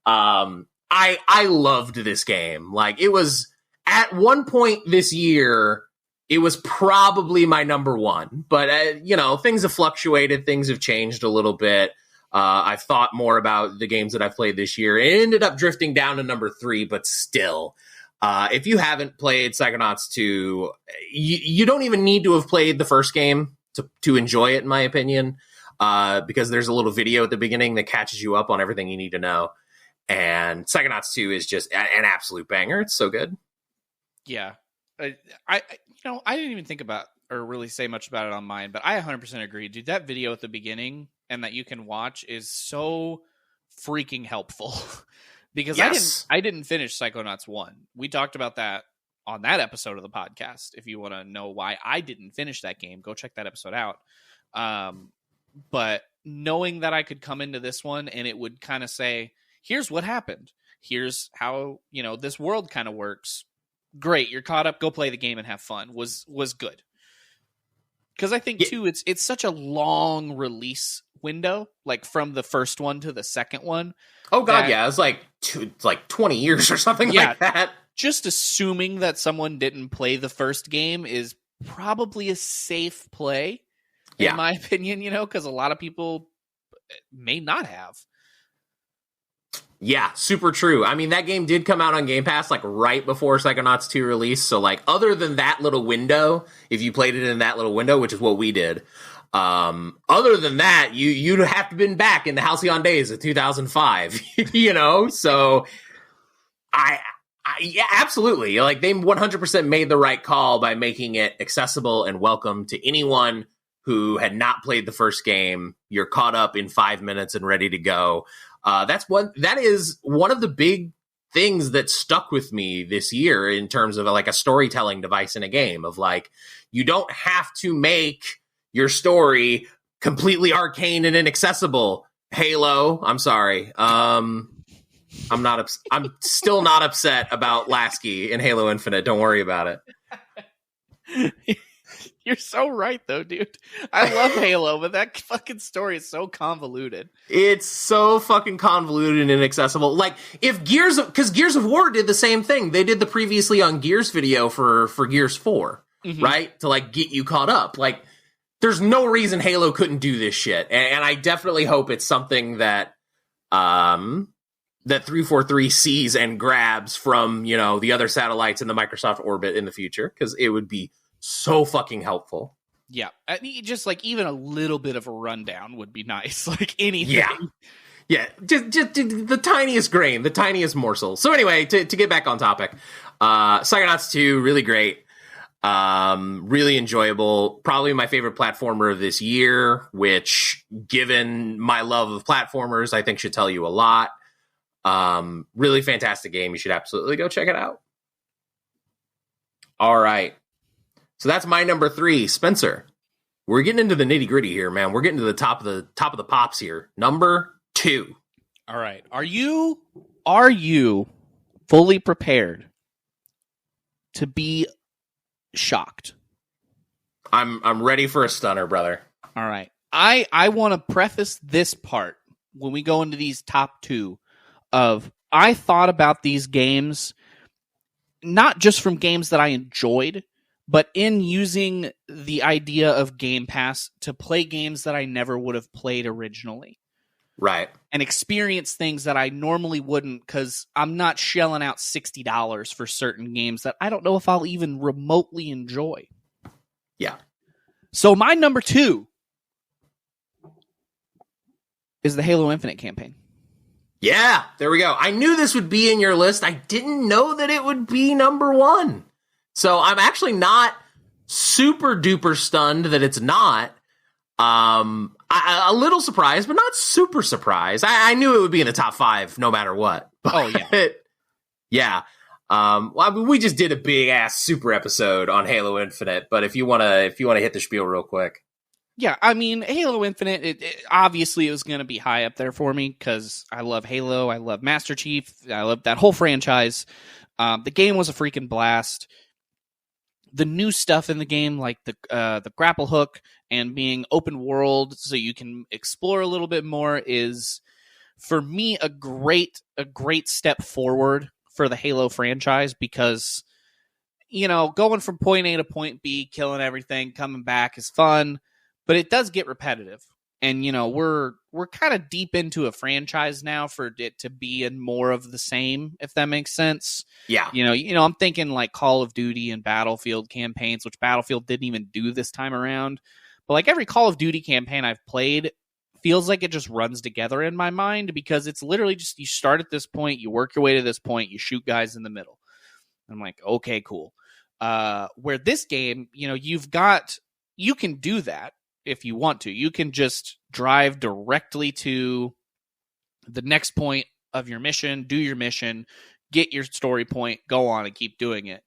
I loved this game. Like, it was, at one point this year, it was probably my number 1. But, you know, things have fluctuated. Things have changed a little bit. I've thought more about the games that I've played this year. It ended up drifting down to number 3, but still, if you haven't played Psychonauts 2, you don't even need to have played the first game to enjoy it, in my opinion, because there's a little video at the beginning that catches you up on everything you need to know. And Psychonauts 2 is just an absolute banger. It's so good.
Yeah. I didn't even think about or really say much about it on mine, but I 100% agree, dude. That video at the beginning and that you can watch is so freaking helpful because I didn't finish Psychonauts 1. We talked about that on that episode of the podcast. If you want to know why I didn't finish that game, go check that episode out. But knowing that I could come into this one and it would kind of say, here's what happened. Here's how, this world kind of works. Great, you're caught up. Go play the game and have fun. Was good. Because I think too, it's such a long release window, like from the first one to the second one.
Oh god, yeah, it's like 20 years or something like that.
Just assuming that someone didn't play the first game is probably a safe play, in my opinion. Because a lot of people may not have.
Yeah, super true. I mean, that game did come out on Game Pass like right before Psychonauts 2 release. So like, other than that little window, if you played it in that little window, which is what we did, other than that, you'd have to have been back in the halcyon days of 2005. So yeah, absolutely. Like, they 100% made the right call by making it accessible and welcome to anyone who had not played the first game. You're caught up in 5 minutes and ready to go. That is one of the big things that stuck with me this year in terms of like a storytelling device in a game, of like, you don't have to make your story completely arcane and inaccessible. Halo, I'm sorry. I'm still not upset about Lasky in Halo Infinite. Don't worry about it.
You're so right, though, dude. I love Halo, but that fucking story is so convoluted.
It's so fucking convoluted and inaccessible. Like, because Gears of War did the same thing. They did the previously on Gears video for Gears 4, right? To, like, get you caught up. Like, there's no reason Halo couldn't do this shit. And I definitely hope it's something that, that 343 sees and grabs from, the other satellites in the Microsoft orbit in the future, because it would be so fucking helpful.
Yeah. I mean, just like even a little bit of a rundown would be nice. Like anything.
Yeah. Just the tiniest grain, the tiniest morsel. So anyway, to get back on topic, Psychonauts 2, really great. Really enjoyable. Probably my favorite platformer of this year, which, given my love of platformers, I think should tell you a lot. Really fantastic game. You should absolutely go check it out. All right. So that's my number 3, Spencer. We're getting into the nitty gritty here, man. We're getting to the top of the pops here. Number 2.
All right. Are you fully prepared to be shocked?
I'm ready for a stunner, brother.
All right. I want to preface this part when we go into these top 2 of, I thought about these games not just from games that I enjoyed, but in using the idea of Game Pass to play games that I never would have played originally.
Right.
And experience things that I normally wouldn't, because I'm not shelling out $60 for certain games that I don't know if I'll even remotely enjoy.
Yeah.
So my number 2 is the Halo Infinite campaign.
Yeah, there we go. I knew this would be in your list. I didn't know that it would be number 1. So I'm actually not super duper stunned that it's not. A little surprised, but not super surprised. I knew it would be in the top 5 no matter what.
Oh, yeah.
Yeah. Well, I mean, we just did a big ass super episode on Halo Infinite, but if you want to hit the spiel real quick.
Yeah, I mean, Halo Infinite, it obviously it was going to be high up there for me because I love Halo, I love Master Chief, I love that whole franchise. The game was a freaking blast. The new stuff in the game, like the grapple hook and being open world so you can explore a little bit more, is, for me, a great step forward for the Halo franchise, because, going from point A to point B, killing everything, coming back is fun, but it does get repetitive. And, we're kind of deep into a franchise now for it to be in more of the same, if that makes sense.
Yeah.
I'm thinking like Call of Duty and Battlefield campaigns, which Battlefield didn't even do this time around. But like every Call of Duty campaign I've played feels like it just runs together in my mind, because it's literally just, you start at this point, you work your way to this point, you shoot guys in the middle. I'm like, okay, cool. Where this game, you can do that. If you want to, you can just drive directly to the next point of your mission, do your mission, get your story point, go on and keep doing it.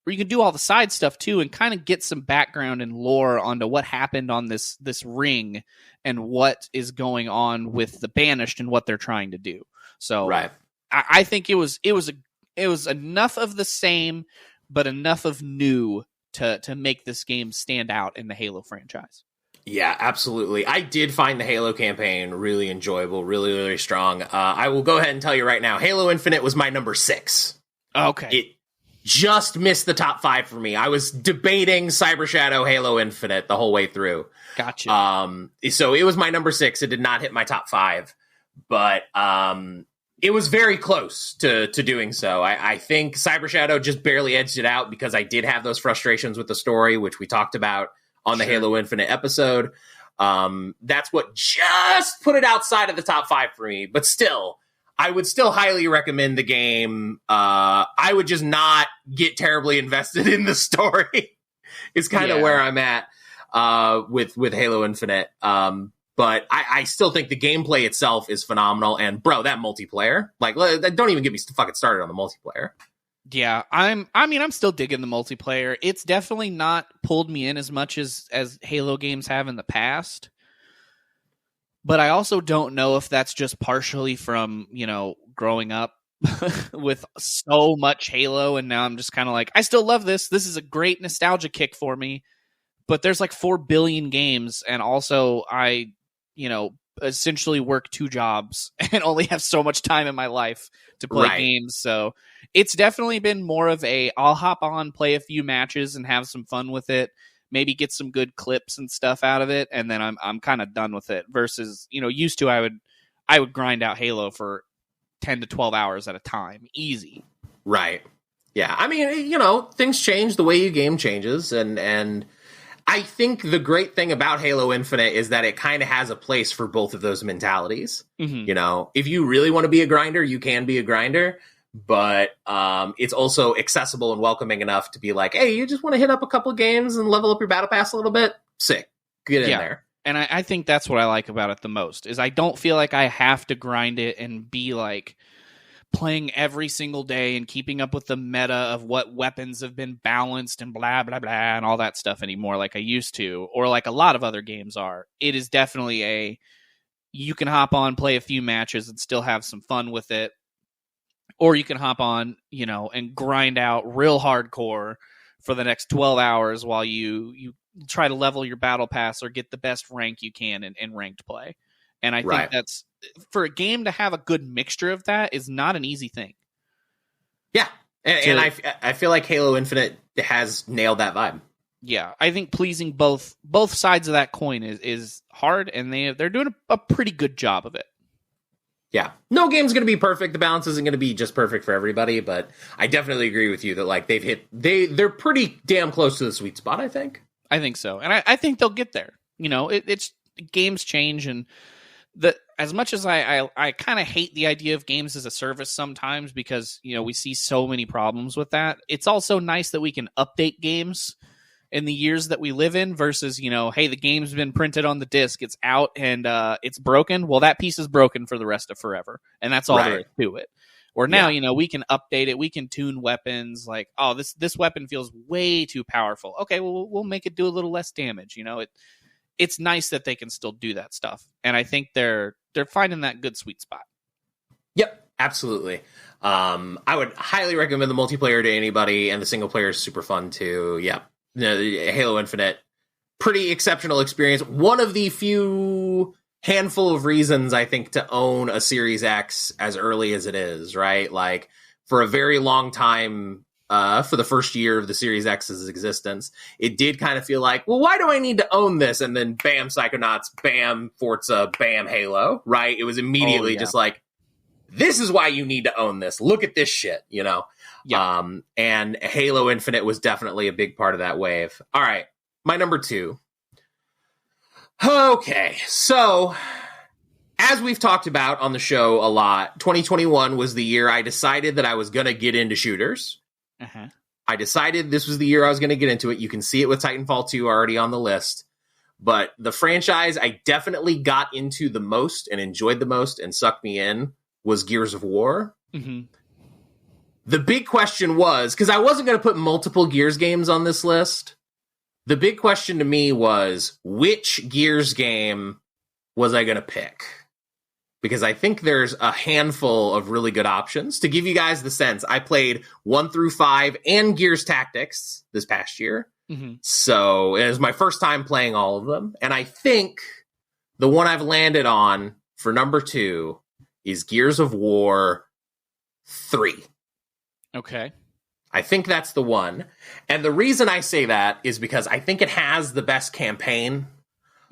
where you can do all the side stuff too and kind of get some background and lore onto what happened on this ring and what is going on with the Banished and what they're trying to do. So
Right.
I think it was enough of the same, but enough of new to make this game stand out in the Halo franchise.
Yeah, absolutely. I did find the Halo campaign really enjoyable, really, really strong. I will go ahead and tell you right now, Halo Infinite was my number 6.
Okay.
It just missed the top 5 for me. I was debating Cyber Shadow, Halo Infinite the whole way through.
Gotcha.
So it was my number 6. It did not hit my top 5, but it was very close to doing so. I think Cyber Shadow just barely edged it out because I did have those frustrations with the story, which we talked about on the Halo Infinite episode. That's what just put it outside of the top 5 for me. But still, I would still highly recommend the game. I would just not get terribly invested in the story. It's kind of where I'm at with Halo Infinite. But I still think the gameplay itself is phenomenal. And bro, that multiplayer, like, don't even get me fucking started on the multiplayer.
Yeah, I'm still digging the multiplayer. It's definitely not pulled me in as much as Halo games have in the past. But I also don't know if that's just partially from, growing up with so much Halo, and now I'm just kind of like, I still love this. This is a great nostalgia kick for me. But there's like 4 billion games, and also I, essentially work 2 jobs and only have so much time in my life to play games. So it's definitely been more of I'll hop on, play a few matches and have some fun with it, maybe get some good clips and stuff out of it, and then I'm kind of done with it. Versus, used to I would grind out Halo for 10 to 12 hours at a time, easy.
Right. Yeah. I mean, things change, the way you game changes, and I think the great thing about Halo Infinite is that it kind of has a place for both of those mentalities. Mm-hmm. If you really want to be a grinder, you can be a grinder, but it's also accessible and welcoming enough to be like, hey, you just want to hit up a couple of games and level up your battle pass a little bit? Sick. Get in there.
And I think that's what I like about it the most, is I don't feel like I have to grind it and be like playing every single day and keeping up with the meta of what weapons have been balanced and blah, blah, blah, and all that stuff anymore like I used to, or like a lot of other games are. It is definitely you can hop on, play a few matches and still have some fun with it. Or you can hop on, and grind out real hardcore for the next 12 hours while you try to level your battle pass or get the best rank you can in ranked play. And I think that's, for a game to have a good mixture of that, is not an easy thing.
Yeah. And I feel like Halo Infinite has nailed that vibe.
Yeah. I think pleasing both sides of that coin is hard, and they're doing a pretty good job of it.
Yeah. No game's going to be perfect. The balance isn't going to be just perfect for everybody, but I definitely agree with you that like they're pretty damn close to the sweet spot, I think.
I think so. And I think they'll get there. It's games change, and as much as I kind of hate the idea of games as a service sometimes, because, we see so many problems with that. It's also nice that we can update games in the years that we live in versus, hey, the game's been printed on the disc, it's out, and it's broken. Well, that piece is broken for the rest of forever. And that's all there is to it. Or now, we can update it. We can tune weapons like, oh, this weapon feels way too powerful. Okay, well, we'll make it do a little less damage. It's nice that they can still do that stuff. And I think they're finding that good sweet spot.
Yep, absolutely. I would highly recommend the multiplayer to anybody, and the single player is super fun too. Yeah. Halo Infinite, pretty exceptional experience. One of the few handful of reasons, I think, to own a Series X as early as it is, right? Like, for a very long time, for the first year of the Series X's existence, it did kind of feel like, well, why do I need to own this? And then bam, Psychonauts, bam, Forza, bam, Halo, right? It was immediately just like, this is why you need to own this. Look at this shit, Yeah. And Halo Infinite was definitely a big part of that wave. All right, my number 2. Okay, so as we've talked about on the show a lot, 2021 was the year I decided that I was going to get into shooters.
Uh-huh.
I decided this was the year I was going to get into it. You can see it with Titanfall 2 already on the list. But the franchise I definitely got into the most and enjoyed the most and sucked me in was Gears of War.
Mm-hmm.
The big question was, because I wasn't going to put multiple Gears games on this list, the big question to me was, which Gears game was I going to pick? Because I think there's a handful of really good options. To give you guys the sense, I played 1 through 5 and Gears Tactics this past year. Mm-hmm. So it was my first time playing all of them. And I think the one I've landed on for number 2 is Gears of War 3.
Okay.
I think that's the one. And the reason I say that is because I think it has the best campaign.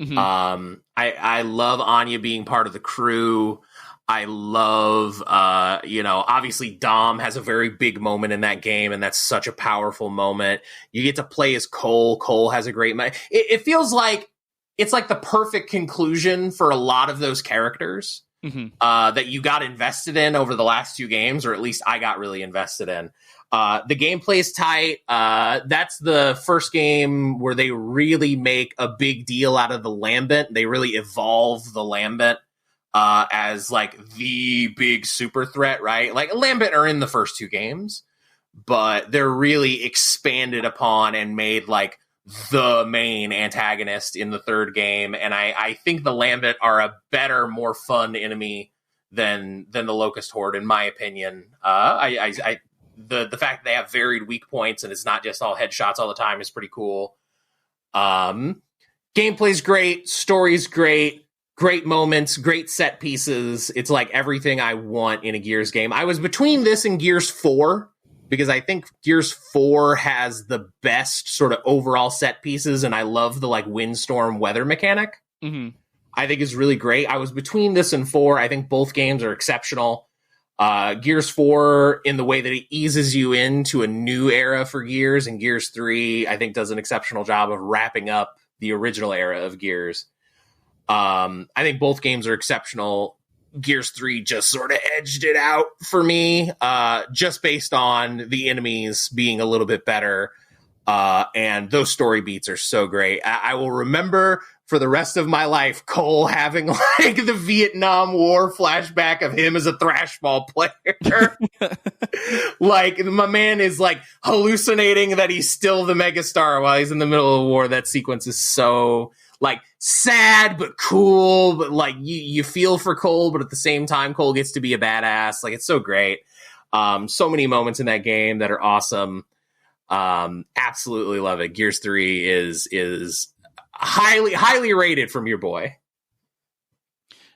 Mm-hmm. I love Anya being part of the crew. I love, obviously Dom has a very big moment in that game, and that's such a powerful moment. You get to play as Cole. Cole has a great it feels like it's like the perfect conclusion for a lot of those characters. Mm-hmm. That you got invested in over the last 2 games, or at least I got really invested in. The gameplay is tight. That's the first game where they really make a big deal out of the Lambent. They really evolve the Lambent as like the big super threat, right? Like Lambent are in the first 2 games, but they're really expanded upon and made like the main antagonist in the 3rd game. And I think the Lambent are a better, more fun enemy than the Locust Horde, in my opinion. The fact that they have varied weak points and it's not just all headshots all the time is pretty cool. Gameplay's great, story's great, great moments, great set pieces. It's like everything I want in a Gears game. I was between this and Gears 4, because I think Gears 4 has the best sort of overall set pieces, and I love the like windstorm weather mechanic. Mm-hmm. I think is really great. I was between this and 4. I think both games are exceptional. Gears 4 in the way that it eases you into a new era for Gears, and Gears 3 I think does an exceptional job of wrapping up the original era of Gears. I think both games are exceptional. Gears 3 just sort of edged it out for me, just based on the enemies being a little bit better. And those story beats are so great. I will remember for the rest of my life Cole having like the Vietnam War flashback of him as a thrashball player. Like my man is like hallucinating that he's still the megastar while he's in the middle of the war. That sequence is so like sad but cool, but like you feel for Cole, but at the same time Cole gets to be a badass. Like it's so great. So many moments in that game that are awesome. Absolutely love it. Gears 3 is highly rated from your boy.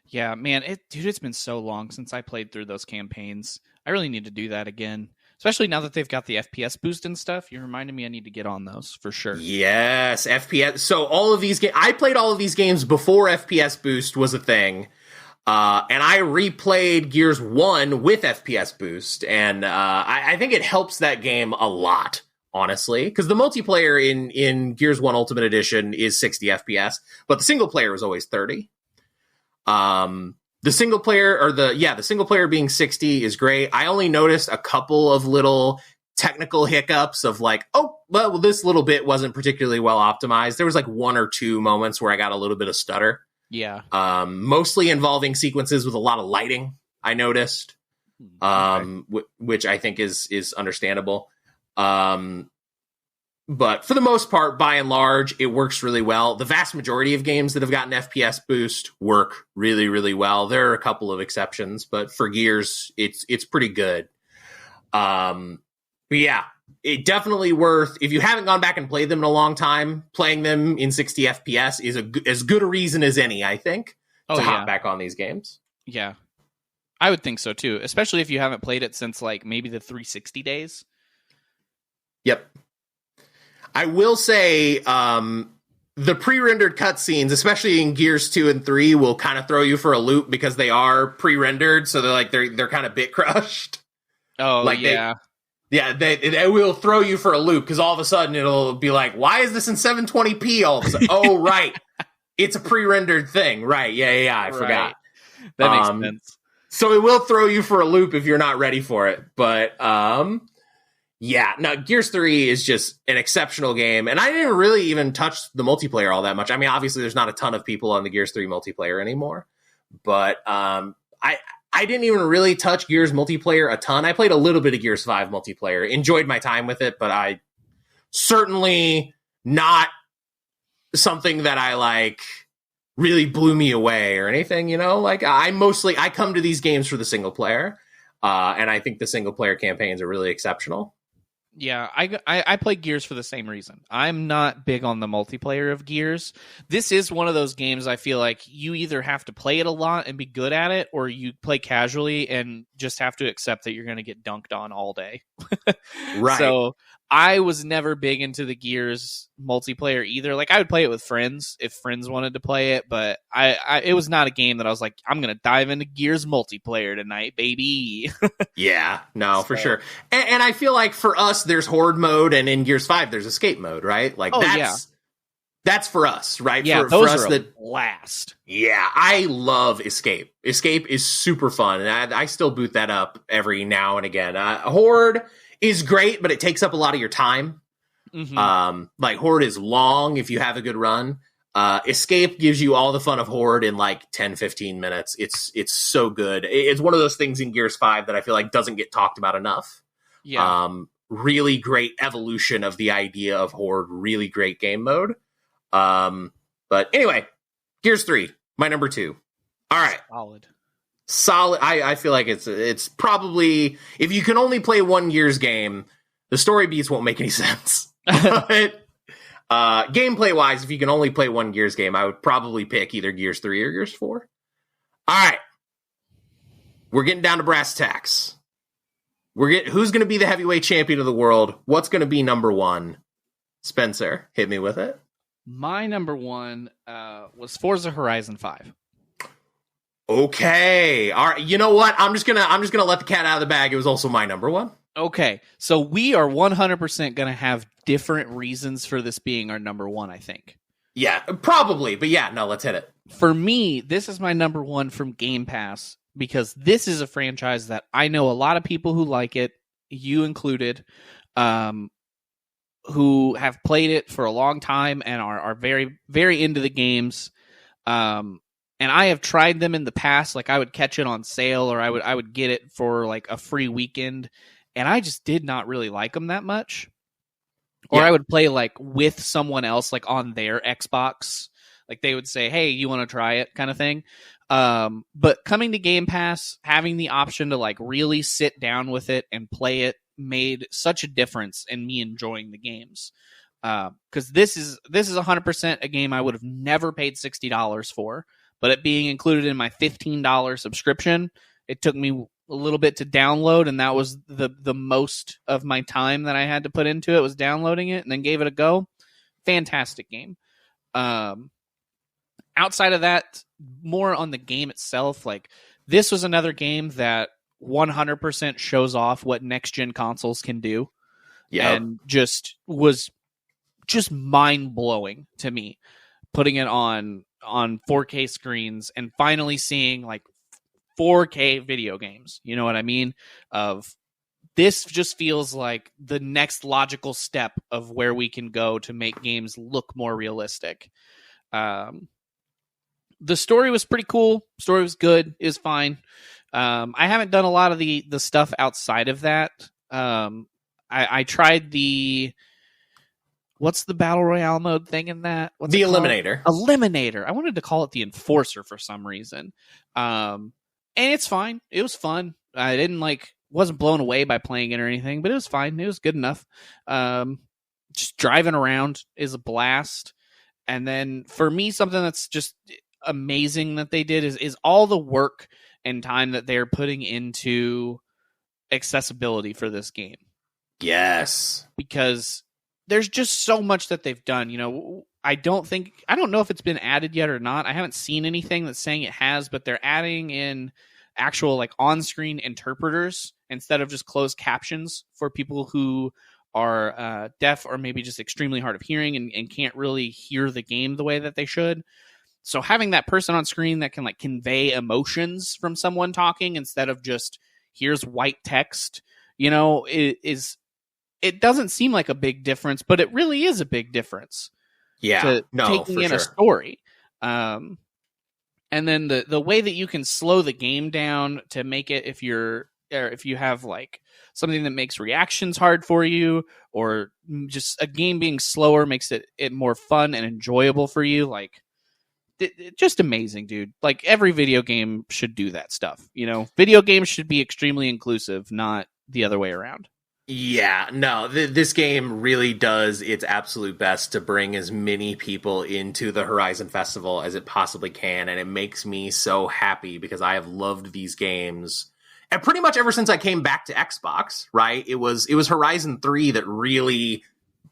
Yeah, man, it's been so long since I played through those campaigns. I really need to do that again. Especially now that they've got the FPS boost and stuff. You reminded me I need to get on those for sure. Yes,
FPS. So all of these games, I played all of these games before FPS boost was a thing. And I replayed Gears 1 with FPS boost. And I think it helps that game a lot, honestly. Because the multiplayer in Gears 1 Ultimate Edition is 60 FPS. But the single player was always 30. The single player being 60 is great. I only noticed a couple of little technical hiccups of like, well, this little bit wasn't particularly well optimized. There was like 1 or 2 moments where I got a little bit of stutter.
Yeah.
Mostly involving sequences with a lot of lighting, I noticed, which I think is understandable. But for the most part, by and large, it works really well. The vast majority of games that have gotten FPS boost work really, really well. There are a couple of exceptions, but for Gears, it's pretty good. But yeah, it definitely worth, if you haven't gone back and played them in a long time, playing them in 60 FPS is as good a reason as any, I think, to hop back on these games.
Yeah, I would think so too, especially if you haven't played it since like maybe the 360 days.
Yep. I will say the pre-rendered cutscenes, especially in Gears 2 and 3, will kind of throw you for a loop because they are pre-rendered, so they're kind of bit crushed.
Oh,
like
yeah.
They will throw you for a loop because all of a sudden it'll be like, why is this in 720p all of a sudden? Oh, right. It's a pre-rendered thing. Right. Yeah. I forgot.
That makes sense.
So it will throw you for a loop if you're not ready for it. But yeah, no, Gears 3 is just an exceptional game. And I didn't really even touch the multiplayer all that much. I mean, obviously there's not a ton of people on the Gears 3 multiplayer anymore. But I I didn't even really touch Gears multiplayer a ton. I played a little bit of Gears 5 multiplayer, enjoyed my time with it, but I certainly not something that I like really blew me away or anything, you know? Like I come to these games for the single player, and I think the single player campaigns are really exceptional.
Yeah, I play Gears for the same reason. I'm not big on the multiplayer of Gears. This is one of those games I feel like you either have to play it a lot and be good at it, or you play casually and just have to accept that you're going to get dunked on all day.
Right.
So I was never big into the Gears multiplayer either. Like I would play it with friends if friends wanted to play it, but it was not a game that I was like, I'm going to dive into Gears multiplayer tonight, baby.
Yeah, no, for sure. And I feel like for us, there's horde mode, and in Gears 5, there's escape mode, right? Like that's for us, right?
Yeah,
for
those
us
are a blast.
Yeah, I love escape. Escape is super fun, and I still boot that up every now and again. Horde is great, but it takes up a lot of your time.
Mm-hmm.
Like Horde is long if you have a good run. Escape gives you all the fun of Horde in like 10, 15 minutes. It's so good. It's one of those things in Gears 5 that I feel like doesn't get talked about enough.
Yeah.
Really great evolution of the idea of Horde, really great game mode. But anyway, Gears 3, my number 2. All right. Solid. I feel like it's probably, if you can only play one Gears game, the story beats won't make any sense. But gameplay wise, if you can only play one Gears game, I would probably pick either Gears 3 or Gears 4. All right. We're getting down to brass tacks. Who's going to be the heavyweight champion of the world? What's going to be number 1? Spencer, hit me with it.
My number 1 was Forza Horizon 5.
Okay. All right. You know what? I'm just gonna let the cat out of the bag. It was also my number 1.
Okay. So we are 100% going to have different reasons for this being our number 1, I think.
Yeah, probably. But yeah, no, let's hit it.
For me, this is my number 1 from Game Pass because this is a franchise that I know a lot of people who like it, you included, who have played it for a long time and are very, very into the games. And I have tried them in the past. Like I would catch it on sale, or I would get it for like a free weekend, and I just did not really like them that much. Or I would play like with someone else, like on their Xbox. Like they would say, "Hey, you want to try it?" kind of thing. But coming to Game Pass, having the option to like really sit down with it and play it made such a difference in me enjoying the games. Because this is 100% a game I would have never paid $60 for. But it being included in my $15 subscription, it took me a little bit to download, and that was the most of my time that I had to put into it was downloading it, and then gave it a go. Fantastic game. Outside of that, more on the game itself, like this was another game that 100% shows off what next-gen consoles can do. Yeah, and was mind-blowing to me, putting it on 4K screens and finally seeing like 4K video games. You know what I mean? This just feels like the next logical step of where we can go to make games look more realistic. The story was pretty cool. Story was good. It was fine. I haven't done a lot of the stuff outside of that. I tried what's the Battle Royale mode thing in that? What's
the Eliminator.
Eliminator. I wanted to call it the Enforcer for some reason. And it's fine. It was fun. I wasn't blown away by playing it or anything, but it was fine. It was good enough. Just driving around is a blast. And then for me, something that's just amazing that they did is all the work and time that they're putting into accessibility for this game.
Yes.
Because there's just so much that they've done. You know, I don't know if it's been added yet or not. I haven't seen anything that's saying it has, but they're adding in actual like on-screen interpreters instead of just closed captions for people who are deaf or maybe just extremely hard of hearing and can't really hear the game the way that they should. So having that person on screen that can like convey emotions from someone talking instead of just here's white text, you know, it doesn't seem like a big difference, but it really is a big difference.
Yeah,
taking in a story. And then the way that you can slow the game down to make it, if you have like something that makes reactions hard for you, or just a game being slower makes it more fun and enjoyable for you, like just amazing, dude. Like every video game should do that stuff. Video games should be extremely inclusive, not the other way around.
Yeah, no, this game really does its absolute best to bring as many people into the Horizon Festival as it possibly can, and it makes me so happy because I have loved these games, and pretty much ever since I came back to Xbox, right? It was Horizon 3 that really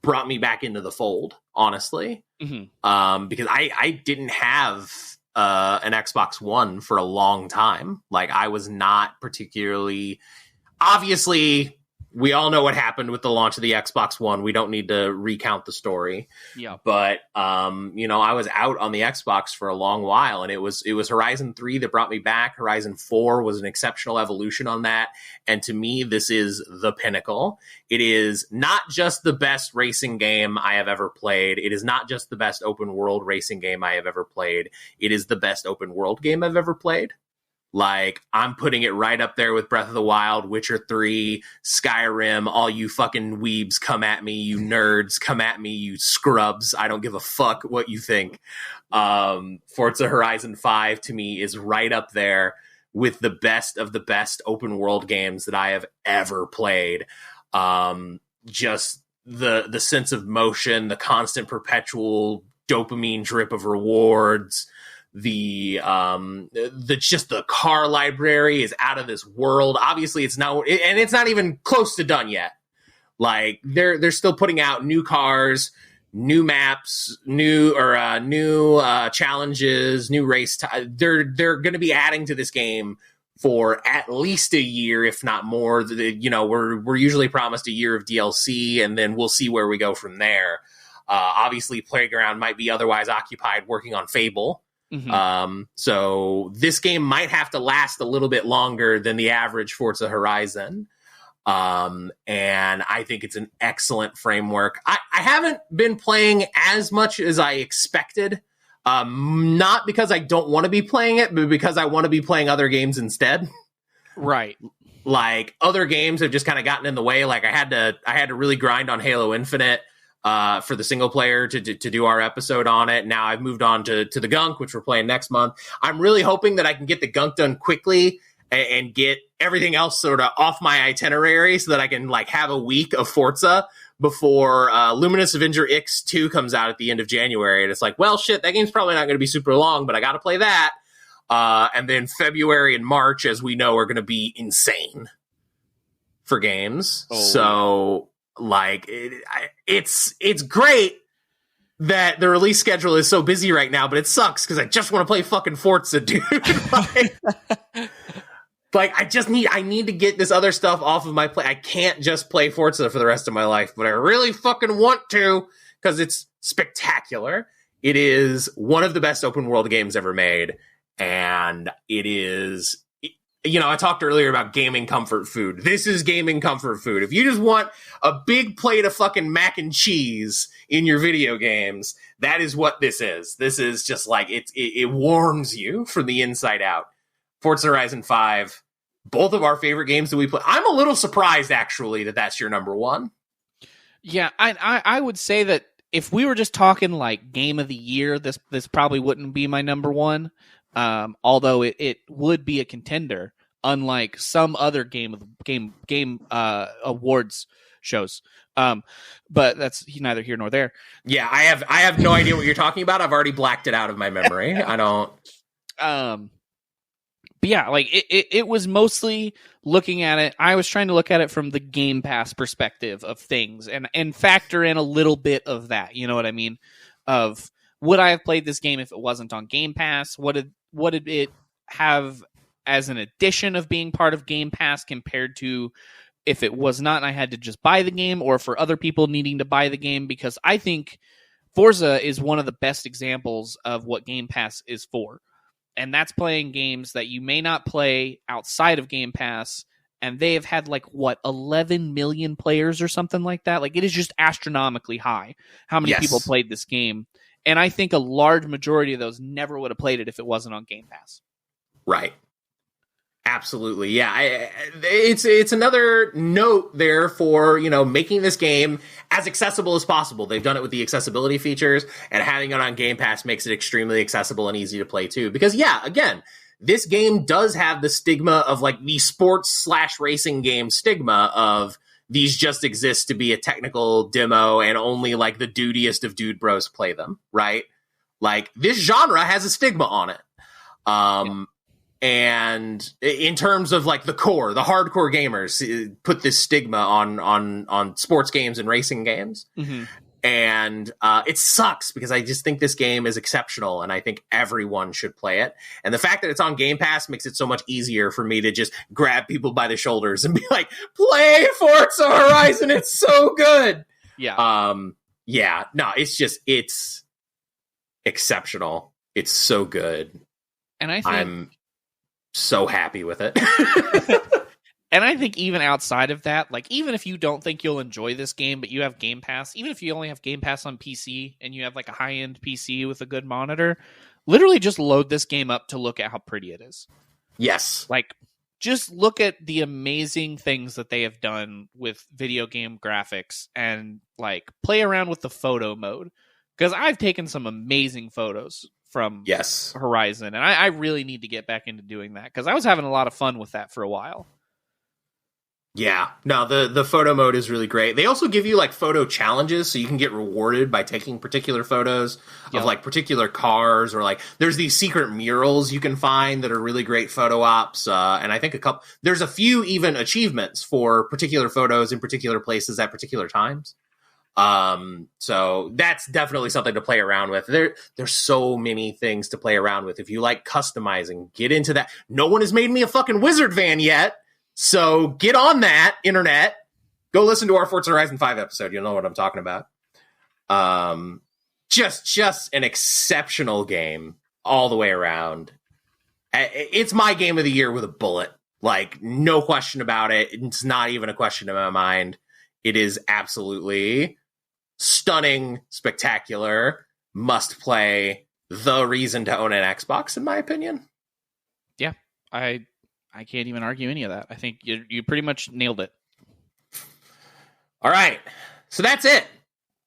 brought me back into the fold, honestly, because I didn't have an Xbox One for a long time. Like, I was not particularly, obviously. We all know what happened with the launch of the Xbox One. We don't need to recount the story.
Yeah.
But, I was out on the Xbox for a long while, and it was Horizon 3 that brought me back. Horizon 4 was an exceptional evolution on that. And to me, this is the pinnacle. It is not just the best racing game I have ever played. It is not just the best open world racing game I have ever played. It is the best open world game I've ever played. Like, I'm putting it right up there with Breath of the Wild, Witcher 3, Skyrim. All you fucking weebs, come at me. You nerds, come at me. You scrubs. I don't give a fuck what you think. Forza Horizon 5, to me, is right up there with the best of the best open world games that I have ever played. Just the sense of motion, the constant perpetual dopamine drip of rewards, the car library is out of this world. Obviously, it's not even close to done yet. Like, they're still putting out new cars, new maps, new challenges, new race. They're going to be adding to this game for at least a year, if not more. We're usually promised a year of DLC, and then we'll see where we go from there. Obviously, Playground might be otherwise occupied working on Fable. So this game might have to last a little bit longer than the average Forza Horizon. And I think it's an excellent framework. I haven't been playing as much as I expected. Not because I don't want to be playing it, but because I want to be playing other games instead.
Right.
Like, other games have just kind of gotten in the way. Like, I had to really grind on Halo Infinite for the single player to do our episode on it. Now I've moved on to the Gunk, which we're playing next month. I'm really hoping that I can get the Gunk done quickly and get everything else sort of off my itinerary so that I can like have a week of Forza before Luminous Avenger X2 comes out at the end of January. And it's like, well, shit, that game's probably not going to be super long, but I got to play that. And then February and March, as we know, are going to be insane for games. Oh. So, like, it's great that the release schedule is so busy right now, but it sucks because I just want to play fucking Forza, dude. I need to get this other stuff off of my plate. I can't just play Forza for the rest of my life, but I really fucking want to because it's spectacular. It is one of the best open world games ever made, and it is... I talked earlier about gaming comfort food. This is gaming comfort food. If you just want a big plate of fucking mac and cheese in your video games, that is what this is. This is just like, it warms you from the inside out. Forza Horizon 5, both of our favorite games that we play. I'm a little surprised, actually, that that's your number one.
Yeah, I would say that if we were just talking like game of the year, this probably wouldn't be my number one. Although it would be a contender, unlike some other game awards shows. But that's neither here nor there.
Yeah, I have no idea what you're talking about. I've already blacked it out of my memory. I don't.
But yeah, like it was mostly looking at it. I was trying to look at it from the Game Pass perspective of things and factor in a little bit of that. You know what I mean? Of would I have played this game if it wasn't on Game Pass? What did it have as an addition of being part of Game Pass compared to if it was not and I had to just buy the game, or for other people needing to buy the game? Because I think Forza is one of the best examples of what Game Pass is for. And that's playing games that you may not play outside of Game Pass. And they have had 11 million players or something like that. Like, it is just astronomically high how many people played this game. And I think a large majority of those never would have played it if it wasn't on Game Pass.
Right. Absolutely. Yeah. It's another note there for, making this game as accessible as possible. They've done it with the accessibility features, and having it on Game Pass makes it extremely accessible and easy to play too. Because again, this game does have the stigma of like the sports/racing game stigma of these just exist to be a technical demo and only like the dudiest of dude bros play them, right? Like this genre has a stigma on it. And in terms of like the hardcore gamers put this stigma on sports games and racing games. Mm-hmm. And it sucks because I just think this game is exceptional and I think everyone should play it. And the fact that it's on Game Pass makes it so much easier for me to just grab people by the shoulders and be like, play Forza Horizon. It's so good.
Yeah.
No, it's exceptional. It's so good.
And I think
I'm so happy with it.
And I think even outside of that, like even if you don't think you'll enjoy this game, but you have Game Pass, even if you only have Game Pass on PC and you have like a high-end PC with a good monitor, literally just load this game up to look at how pretty it is.
Yes.
Like just look at the amazing things that they have done with video game graphics and like play around with the photo mode. Because I've taken some amazing photos from Horizon, and I really need to get back into doing that because I was having a lot of fun with that for a while.
Yeah, no, the photo mode is really great. They also give you like photo challenges so you can get rewarded by taking particular photos of like particular cars, or like there's these secret murals you can find that are really great photo ops. And I think there's a few even achievements for particular photos in particular places at particular times. So that's definitely something to play around with. There's so many things to play around with. If you like customizing, get into that. No one has made me a fucking wizard van yet. So get on that, internet. Go listen to our Forza Horizon 5 episode. You'll know what I'm talking about. Just an exceptional game all the way around. It's my game of the year with a bullet. Like, no question about it. It's not even a question in my mind. It is absolutely stunning, spectacular, must play, the reason to own an Xbox, in my opinion.
Yeah, I can't even argue any of that. I think you pretty much nailed it.
All right. So that's it.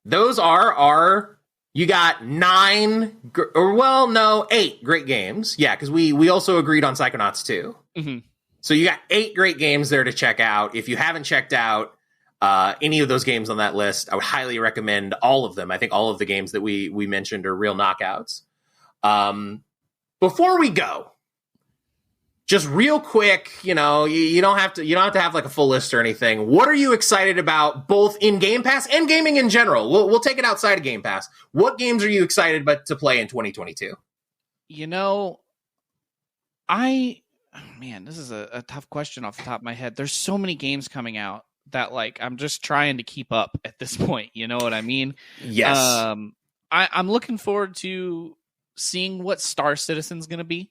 Those are you got 8 great games. Yeah, because we also agreed on Psychonauts 2. Mm-hmm. So you got 8 great games there to check out. If you haven't checked out any of those games on that list, I would highly recommend all of them. I think all of the games that we mentioned are real knockouts. Before we go, just real quick, you don't have to have like a full list or anything. What are you excited about, both in Game Pass and gaming in general? We'll take it outside of Game Pass. What games are you excited to play in 2022?
This is a tough question off the top of my head. There's so many games coming out that like I'm just trying to keep up at this point. You know what I mean?
Yes.
I'm looking forward to seeing what Star Citizen's going to be.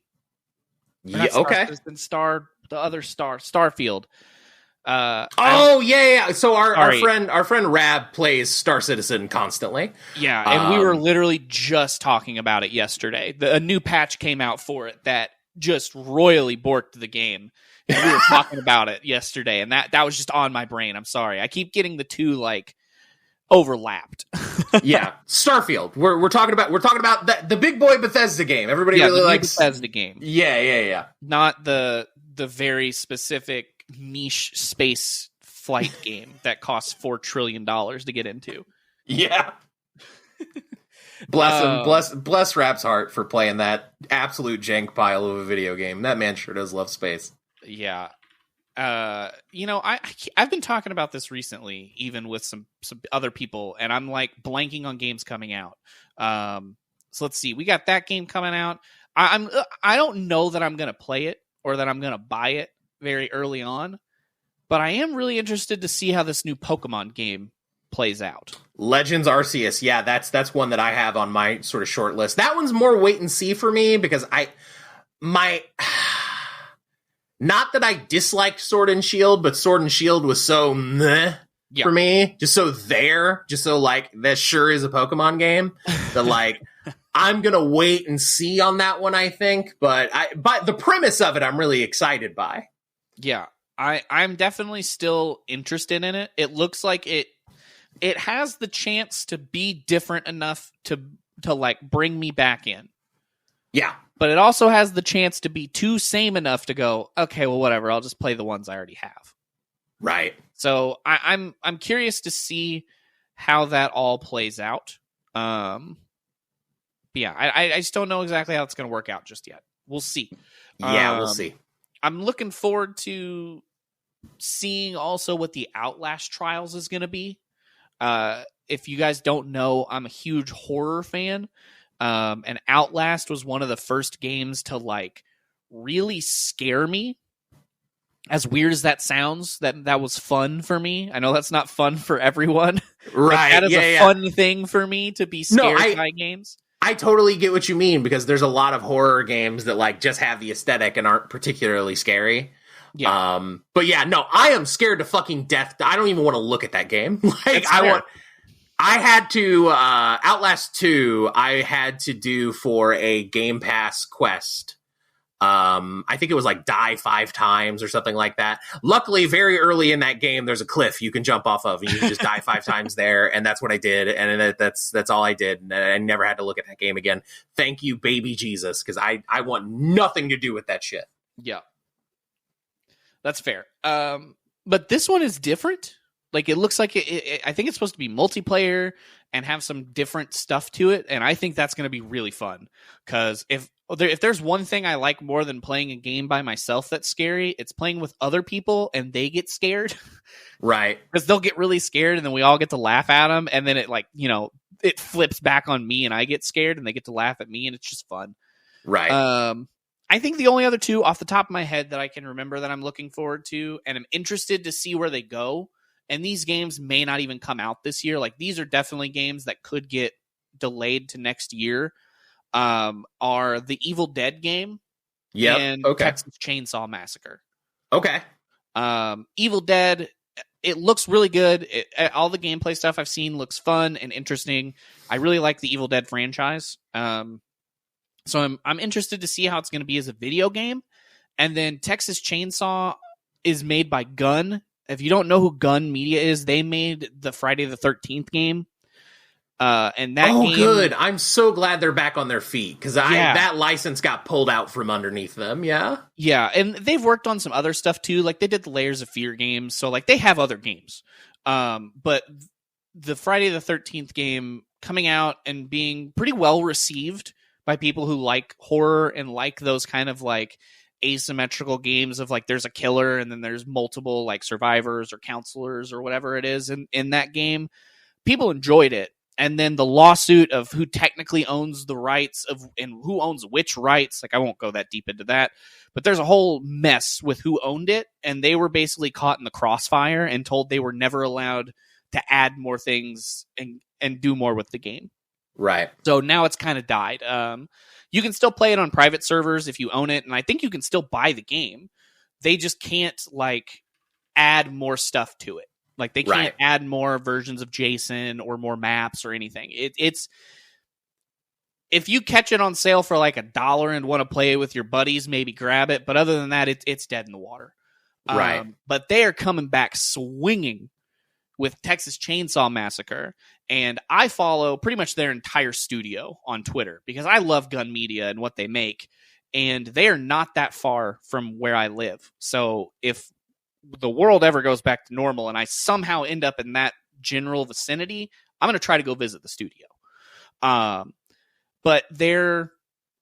Yeah, okay.
Starfield.
So our friend Rab plays Star Citizen constantly.
Yeah, and we were literally just talking about it yesterday. A new patch came out for it that just royally borked the game. And we were talking about it yesterday, and that was just on my brain. I'm sorry. I keep getting the two like overlapped.
Yeah, Starfield. We're talking about the big boy Bethesda game. Everybody really likes
Bethesda game.
Yeah.
Not the very specific niche space flight game that costs $4 trillion to get into.
Yeah. Bless him. Bless Rap's heart for playing that absolute jank pile of a video game. That man sure does love space.
Yeah. I've been talking about this recently, even with some other people, and I'm like blanking on games coming out. So let's see. We got that game coming out. I don't know that I'm going to play it or that I'm going to buy it very early on, but I am really interested to see how this new Pokemon game plays out.
Legends Arceus. Yeah, that's one that I have on my sort of short list. That one's more wait and see for me because not that I disliked Sword and Shield, but Sword and Shield was so meh for me. Just so like, that sure is a Pokemon game that like, I'm gonna wait and see on that one, I think. But the premise of it, I'm really excited by.
Yeah, I'm definitely still interested in it. It looks like it has the chance to be different enough to like bring me back in.
Yeah.
But it also has the chance to be too same enough to go, okay, well, whatever. I'll just play the ones I already have.
Right.
So I'm curious to see how that all plays out. Yeah, I just don't know exactly how it's going to work out just yet. We'll see.
Yeah, we'll see.
I'm looking forward to seeing also what the Outlast Trials is going to be. If you guys don't know, I'm a huge horror fan. And Outlast was one of the first games to like really scare me. As weird as that sounds, that was fun for me. I know that's not fun for everyone.
Right.
Like, that is a fun thing for me to be scared by games.
I totally get what you mean, because there's a lot of horror games that like just have the aesthetic and aren't particularly scary.
Yeah.
But yeah, no, I am scared to fucking death. I don't even want to look at that game. Like I had to Outlast 2, I had to do for a Game Pass quest. I think it was like die 5 times or something like that. Luckily, very early in that game, there's a cliff you can jump off of, and you can just die 5 times there. And that's what I did. And that's all I did. And I never had to look at that game again. Thank you, baby Jesus, because I want nothing to do with that shit.
Yeah, that's fair. But this one is different. Like, it looks like I think it's supposed to be multiplayer and have some different stuff to it. And I think that's going to be really fun, because if there's one thing I like more than playing a game by myself that's scary, it's playing with other people and they get scared.
Right.
Because they'll get really scared and then we all get to laugh at them. And then it it flips back on me and I get scared and they get to laugh at me, and it's just fun.
Right.
I think the only other two off the top of my head that I can remember that I'm looking forward to and I'm interested to see where they go, and these games may not even come out this year. Like, these are definitely games that could get delayed to next year. Are the Evil Dead game and Texas Chainsaw Massacre.
Okay.
Evil Dead, it looks really good. All the gameplay stuff I've seen looks fun and interesting. I really like the Evil Dead franchise. So I'm interested to see how it's going to be as a video game. And then Texas Chainsaw is made by Gun. If you don't know who Gun Media is, they made the Friday the 13th game. And that game,
good. I'm so glad they're back on their feet, because that license got pulled out from underneath them. Yeah. Yeah.
And they've worked on some other stuff too. Like, they did the Layers of Fear games. So like, they have other games. But the Friday the 13th game coming out and being pretty well received by people who like horror and like those kind of like asymmetrical games of like, there's a killer and then there's multiple like survivors or counselors or whatever it is in that game. People enjoyed it. And then the lawsuit of who technically owns the rights and who owns which rights. Like, I won't go that deep into that, but there's a whole mess with who owned it. And they were basically caught in the crossfire and told they were never allowed to add more things and do more with the game.
Right.
So now it's kind of died. You can still play it on private servers if you own it. And I think you can still buy the game. They just can't like add more stuff to it. Like, they can't add more versions of Jason or more maps or anything. It's if you catch it on sale for like $1 and want to play it with your buddies, maybe grab it. But other than that, it's dead in the water.
Right.
But they are coming back swinging with Texas Chainsaw Massacre. And I follow pretty much their entire studio on Twitter because I love Gun Media and what they make. And they are not that far from where I live. So if the world ever goes back to normal and I somehow end up in that general vicinity, I'm going to try to go visit the studio. But their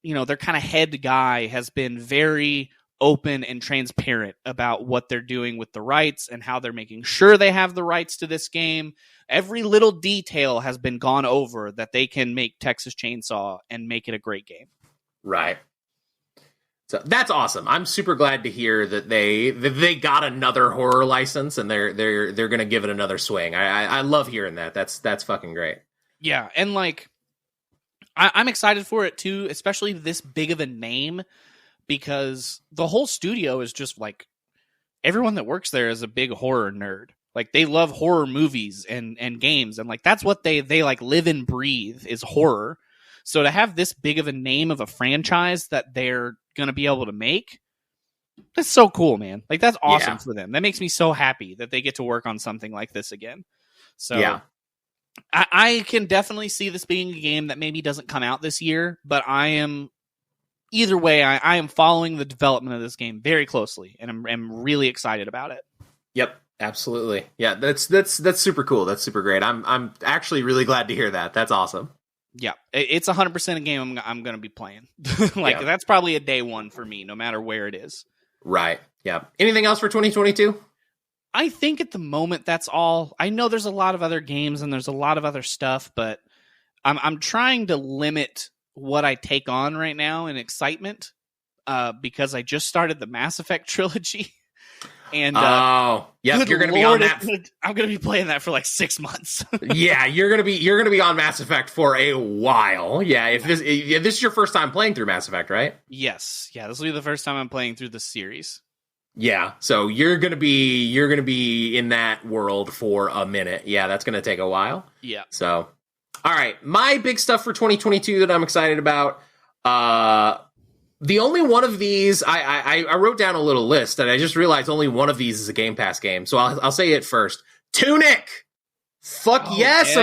kind of head guy has been very open and transparent about what they're doing with the rights and how they're making sure they have the rights to this game. Every little detail has been gone over that they can make Texas Chainsaw and make it a great game.
Right. So that's awesome. I'm super glad to hear that they got another horror license and they're going to give it another swing. I love hearing that. That's fucking great.
Yeah, and like I'm excited for it too, especially this big of a name, because the whole studio is just like everyone that works there is a big horror nerd. Like, they love horror movies and games, and like that's what they like live and breathe is horror. So to have this big of a name of a franchise that they're going to be able to make, that's so cool, man. Like, that's awesome for them. That makes me so happy that they get to work on something like this again. So
Yeah.
I can definitely see this being a game that maybe doesn't come out this year, but either way, I am following the development of this game very closely, and I'm really excited about it.
Yep, absolutely. Yeah, that's super cool. That's super great. I'm actually really glad to hear that. That's awesome.
Yeah, it's 100% a game I'm going to be playing. That's probably a day one for me, no matter where it is.
Right. Yeah. Anything else for 2022?
I think at the moment that's all. I know there's a lot of other games and there's a lot of other stuff, but I'm trying to limit what I take on right now in excitement because I just started the Mass Effect trilogy. And
you're gonna be on that.
I'm gonna be playing that for like 6 months.
Yeah, you're gonna be on Mass Effect for a while. Yeah, if this is your first time playing through Mass Effect, right?
Yes, yeah, this will be the first time I'm playing through the series.
Yeah, so you're gonna be in that world for a minute. Yeah, that's gonna take a while.
Yeah.
So, all right, my big stuff for 2022 that I'm excited about. The only one of these, I wrote down a little list, and I just realized only one of these is a Game Pass game. So I'll say it first. Tunic! Fuck yes!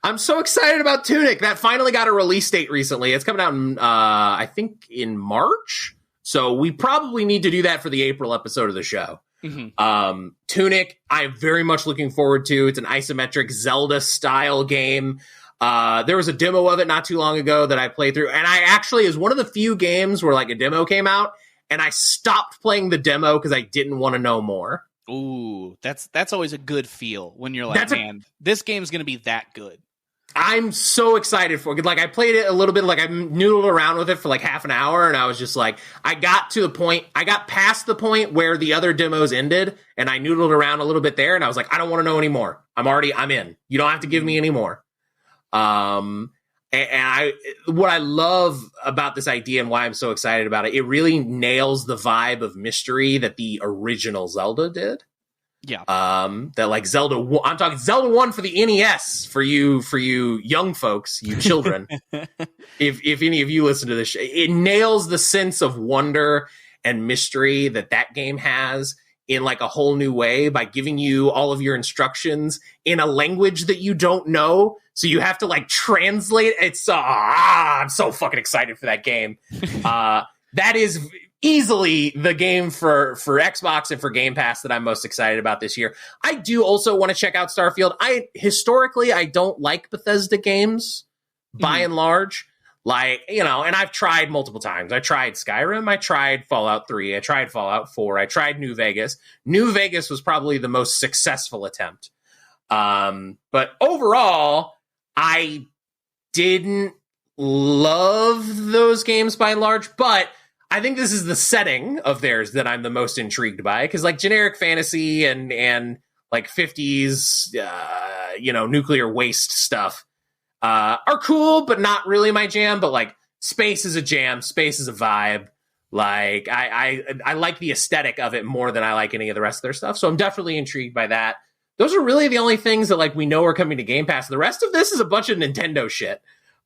I'm so excited about Tunic. That finally got a release date recently. It's coming out in, I think in March. So we probably need to do that for the April episode of the show.
Mm-hmm.
Tunic, I'm very much looking forward to. It's an isometric Zelda-style game. There was a demo of it not too long ago that I played through, and I actually is one of the few games where like a demo came out and I stopped playing the demo because I didn't want to know more.
Ooh, that's always a good feel when you're like, man, this game's gonna be that good.
I'm so excited for it. Like, I played it a little bit, like I noodled around with it for like half an hour, and I was just like, I got past the point where the other demos ended, and I noodled around a little bit there, and I was like, I don't want to know anymore. I'm in. You don't have to give me any more. What I love about this idea and why I'm so excited about it, it really nails the vibe of mystery that the original Zelda did.
Yeah.
That like Zelda, I'm talking Zelda 1 for the NES for you young folks, you children. if any of you listen to this, it nails the sense of wonder and mystery that game has in like a whole new way by giving you all of your instructions in a language that you don't know. So you have to like translate. It's I'm so fucking excited for that game. That is easily the game for Xbox and for Game Pass that I'm most excited about this year. I do also want to check out Starfield. Historically, I don't like Bethesda games by and large. Like, and I've tried multiple times. I tried Skyrim. I tried Fallout 3. I tried Fallout 4. I tried New Vegas. New Vegas was probably the most successful attempt. But overall, I didn't love those games by and large, but I think this is the setting of theirs that I'm the most intrigued by, because like generic fantasy and like 50s, nuclear waste stuff are cool, but not really my jam. But like space is a jam, space is a vibe. Like I like the aesthetic of it more than I like any of the rest of their stuff. So I'm definitely intrigued by that. Those are really the only things that like we know are coming to Game Pass. The rest of this is a bunch of Nintendo shit.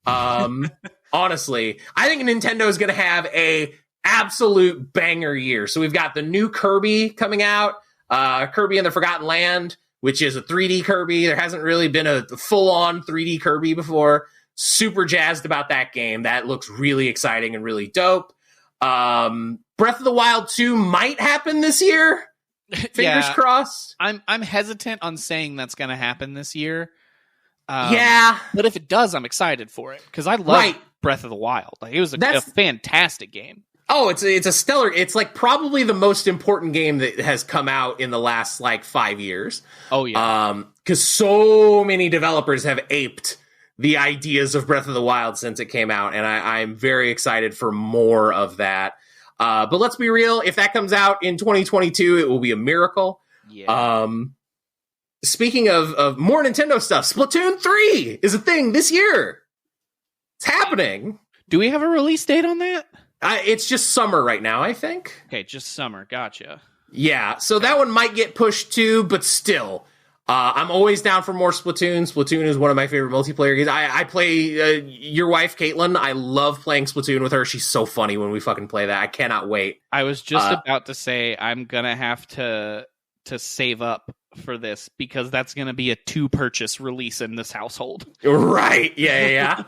Honestly, I think Nintendo is going to have a absolute banger year. So we've got the new Kirby coming out, Kirby and the Forgotten Land, which is a 3D Kirby. There hasn't really been a full-on 3D Kirby before. Super jazzed about that game. That looks really exciting and really dope. Breath of the Wild 2 might happen this year. Fingers crossed.
I'm hesitant on saying that's going to happen this year.
Yeah.
But if it does, I'm excited for it, because I love Breath of the Wild. Like, it was a fantastic game.
Oh, it's a stellar. It's like probably the most important game that has come out in the last like 5 years.
Oh yeah.
Because so many developers have aped the ideas of Breath of the Wild since it came out, and I'm very excited for more of that. But let's be real, if that comes out in 2022, it will be a miracle.
Yeah.
Speaking of more Nintendo stuff, Splatoon 3 is a thing this year. It's happening.
Do we have a release date on that?
It's just summer right now, I think.
Okay, just summer. Gotcha.
Yeah, so that one might get pushed too, but still, I'm always down for more Splatoon. Splatoon is one of my favorite multiplayer games. I play your wife, Caitlin. I love playing Splatoon with her. She's so funny when we fucking play that. I cannot wait.
I was just about to say I'm gonna have to save up for this because that's gonna be a 2-purchase release in this household.
Right? Yeah.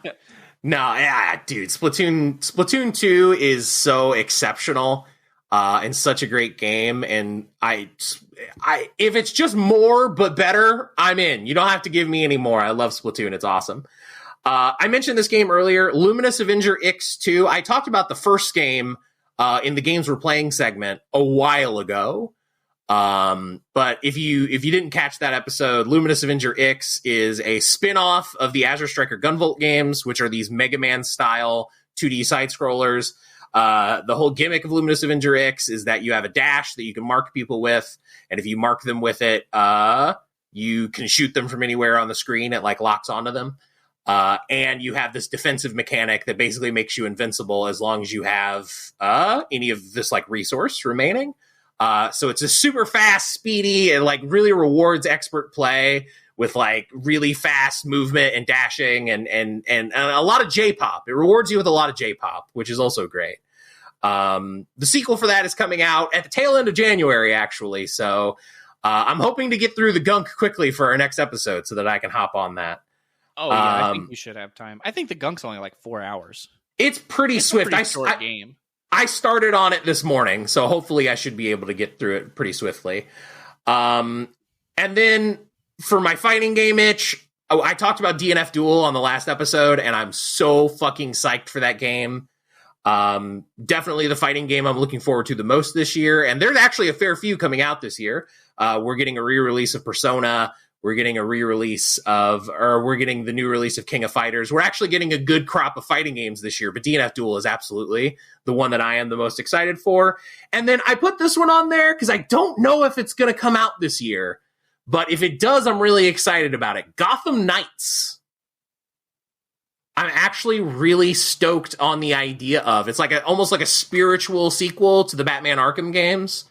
No, yeah, dude. Splatoon 2 is so exceptional. And such a great game, and I if it's just more but better, I'm in. You don't have to give me any more. I love Splatoon; it's awesome. I mentioned this game earlier, Luminous Avenger X2. I talked about the first game in the games we're playing segment a while ago. But if you didn't catch that episode, Luminous Avenger X is a spin-off of the Azure Striker Gunvolt games, which are these Mega Man style 2D side scrollers. The whole gimmick of Luminous Avenger X is that you have a dash that you can mark people with, and if you mark them with it, you can shoot them from anywhere on the screen. It like locks onto them. And you have this defensive mechanic that basically makes you invincible as long as you have any of this like resource remaining. So it's a super fast, speedy, and like really rewards expert play with like really fast movement and dashing and a lot of J-pop. It rewards you with a lot of J-pop, which is also great. The sequel for that is coming out at the tail end of January, actually. So I'm hoping to get through the gunk quickly for our next episode so that I can hop on that.
Oh, yeah, I think we should have time. I think the gunk's only like 4 hours.
It's pretty swift.
A pretty short game.
I started on it this morning, so hopefully I should be able to get through it pretty swiftly. And then for my fighting game itch, I talked about DNF Duel on the last episode, and I'm so fucking psyched for that game. Definitely the fighting game I'm looking forward to the most this year, and there's actually a fair few coming out this year. We're getting a re-release of Persona. We're getting we're getting the new release of King of Fighters. We're actually getting a good crop of fighting games this year, but DNF Duel is absolutely the one that I am the most excited for. And then I put this one on there because I don't know if it's going to come out this year, but if it does, I'm really excited about it. Gotham Knights. I'm actually really stoked on the idea of it's like almost like a spiritual sequel to the Batman Arkham games.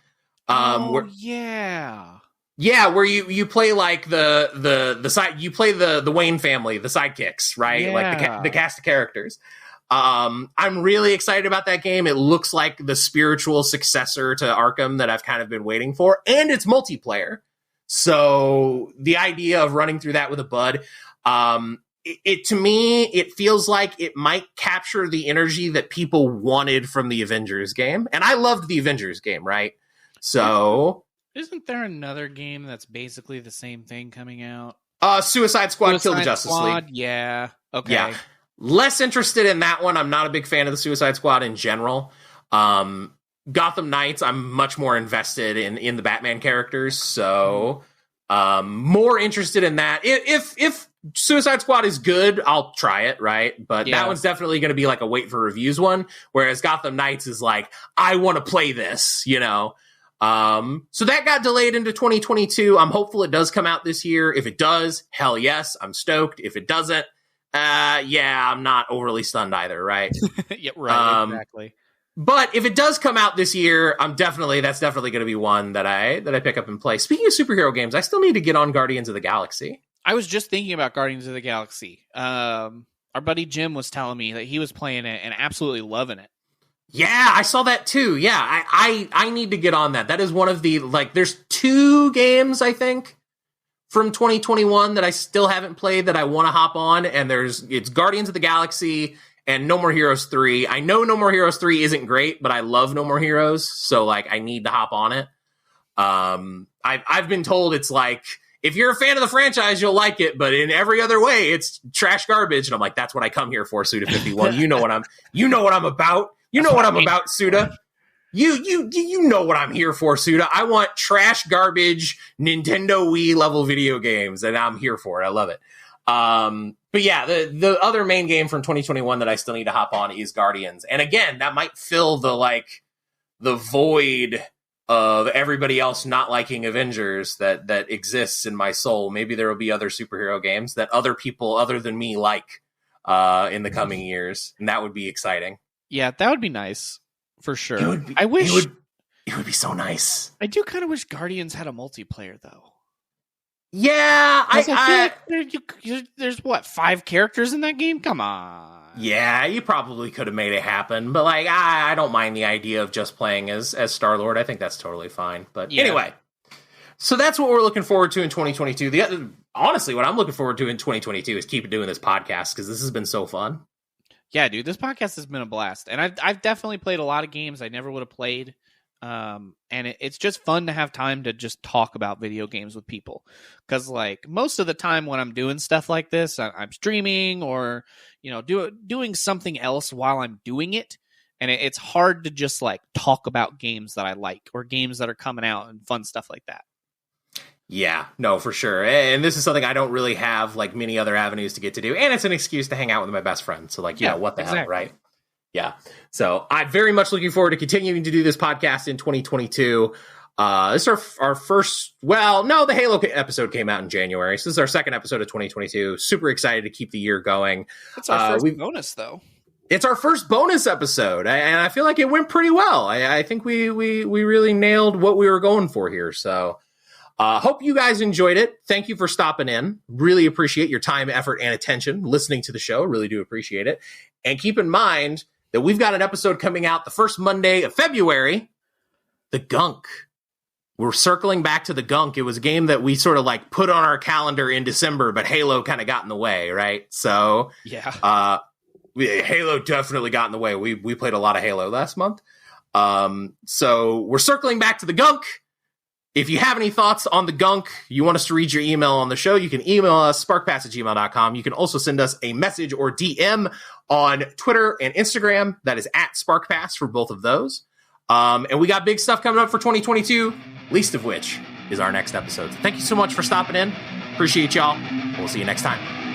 Yeah, where you play like the side, you play the Wayne family, the sidekicks, right?
Yeah.
Like the cast of characters. I'm really excited about that game. It looks like the spiritual successor to Arkham that I've kind of been waiting for, and it's multiplayer. So the idea of running through that with a bud, to me, it feels like it might capture the energy that people wanted from the Avengers game, and I loved the Avengers game, right? So.
Isn't there another game that's basically the same thing coming out?
Suicide Squad Kill the Justice League.
Yeah. Okay.
Yeah. Less interested in that one. I'm not a big fan of the Suicide Squad in general. Gotham Knights, I'm much more invested in the Batman characters. So more interested in that. If Suicide Squad is good, I'll try it, right? But that one's definitely going to be like a wait for reviews one. Whereas Gotham Knights is like, I want to play this, you know? So that got delayed into 2022. I'm hopeful it does come out this year. If it does, hell yes, I'm stoked. If it doesn't, I'm not overly stunned either, right?
Yeah, right, exactly.
But if it does come out this year, that's definitely going to be one that I pick up and play. Speaking of superhero games, I still need to get on Guardians of the Galaxy.
I was just thinking about Guardians of the Galaxy. Our buddy Jim was telling me that he was playing it and absolutely loving it.
Yeah, I saw that too. Yeah, I need to get on that. That is one of the, like, there's 2 games, I think, from 2021 that I still haven't played that I want to hop on, and it's Guardians of the Galaxy and No More Heroes 3. I know No More Heroes 3 isn't great, but I love No More Heroes, so, like, I need to hop on it. I've been told it's like, if you're a fan of the franchise, you'll like it, but in every other way, it's trash garbage. And I'm like, that's what I come here for, Suda51. You know what I'm about. You know what I'm about, Suda. You know what I'm here for, Suda. I want trash garbage Nintendo Wii level video games, and I'm here for it. I love it. But yeah, the other main game from 2021 that I still need to hop on is Guardians. And again, that might fill the void of everybody else not liking Avengers that exists in my soul. Maybe there will be other superhero games that other people other than me like in the coming years, and that would be exciting.
Yeah, that would be nice for sure.
It would be so nice.
I do kind of wish Guardians had a multiplayer though.
Yeah,
I feel like there's what, 5 characters in that game? Come on.
Yeah, you probably could have made it happen, but like I don't mind the idea of just playing as Star-Lord. I think that's totally fine. But anyway, so that's what we're looking forward to in 2022. Honestly, what I'm looking forward to in 2022 is keep doing this podcast because this has been so fun.
Yeah, dude, this podcast has been a blast, and I've definitely played a lot of games I never would have played. And it's just fun to have time to just talk about video games with people, because like most of the time when I'm doing stuff like this, I'm streaming or doing something else while I'm doing it, and it's hard to just like talk about games that I like or games that are coming out and fun stuff like that.
Yeah, no, for sure. And this is something I don't really have like many other avenues to get to do, and it's an excuse to hang out with my best friend. So like, what the hell, right? Yeah. So I'm very much looking forward to continuing to do this podcast in 2022. This is our first, the Halo episode came out in January. So this is our second episode of 2022. Super excited to keep the year going.
It's our first bonus though.
It's our first bonus episode. And I feel like it went pretty well. I think we really nailed what we were going for here. So hope you guys enjoyed it. Thank you for stopping in. Really appreciate your time, effort, and attention listening to the show. Really do appreciate it. And keep in mind that we've got an episode coming out the first Monday of February, The Gunk. We're circling back to The Gunk. It was a game that we sort of like put on our calendar in December, but Halo kind of got in the way, right? So
yeah,
Halo definitely got in the way. We played a lot of Halo last month. So we're circling back to The Gunk. If you have any thoughts on The Gunk, you want us to read your email on the show, you can email us, sparkpass@gmail.com. You can also send us a message or DM on Twitter and Instagram. That is @SparkPass for both of those. And we got big stuff coming up for 2022, least of which is our next episode. So thank you so much for stopping in. Appreciate y'all. We'll see you next time.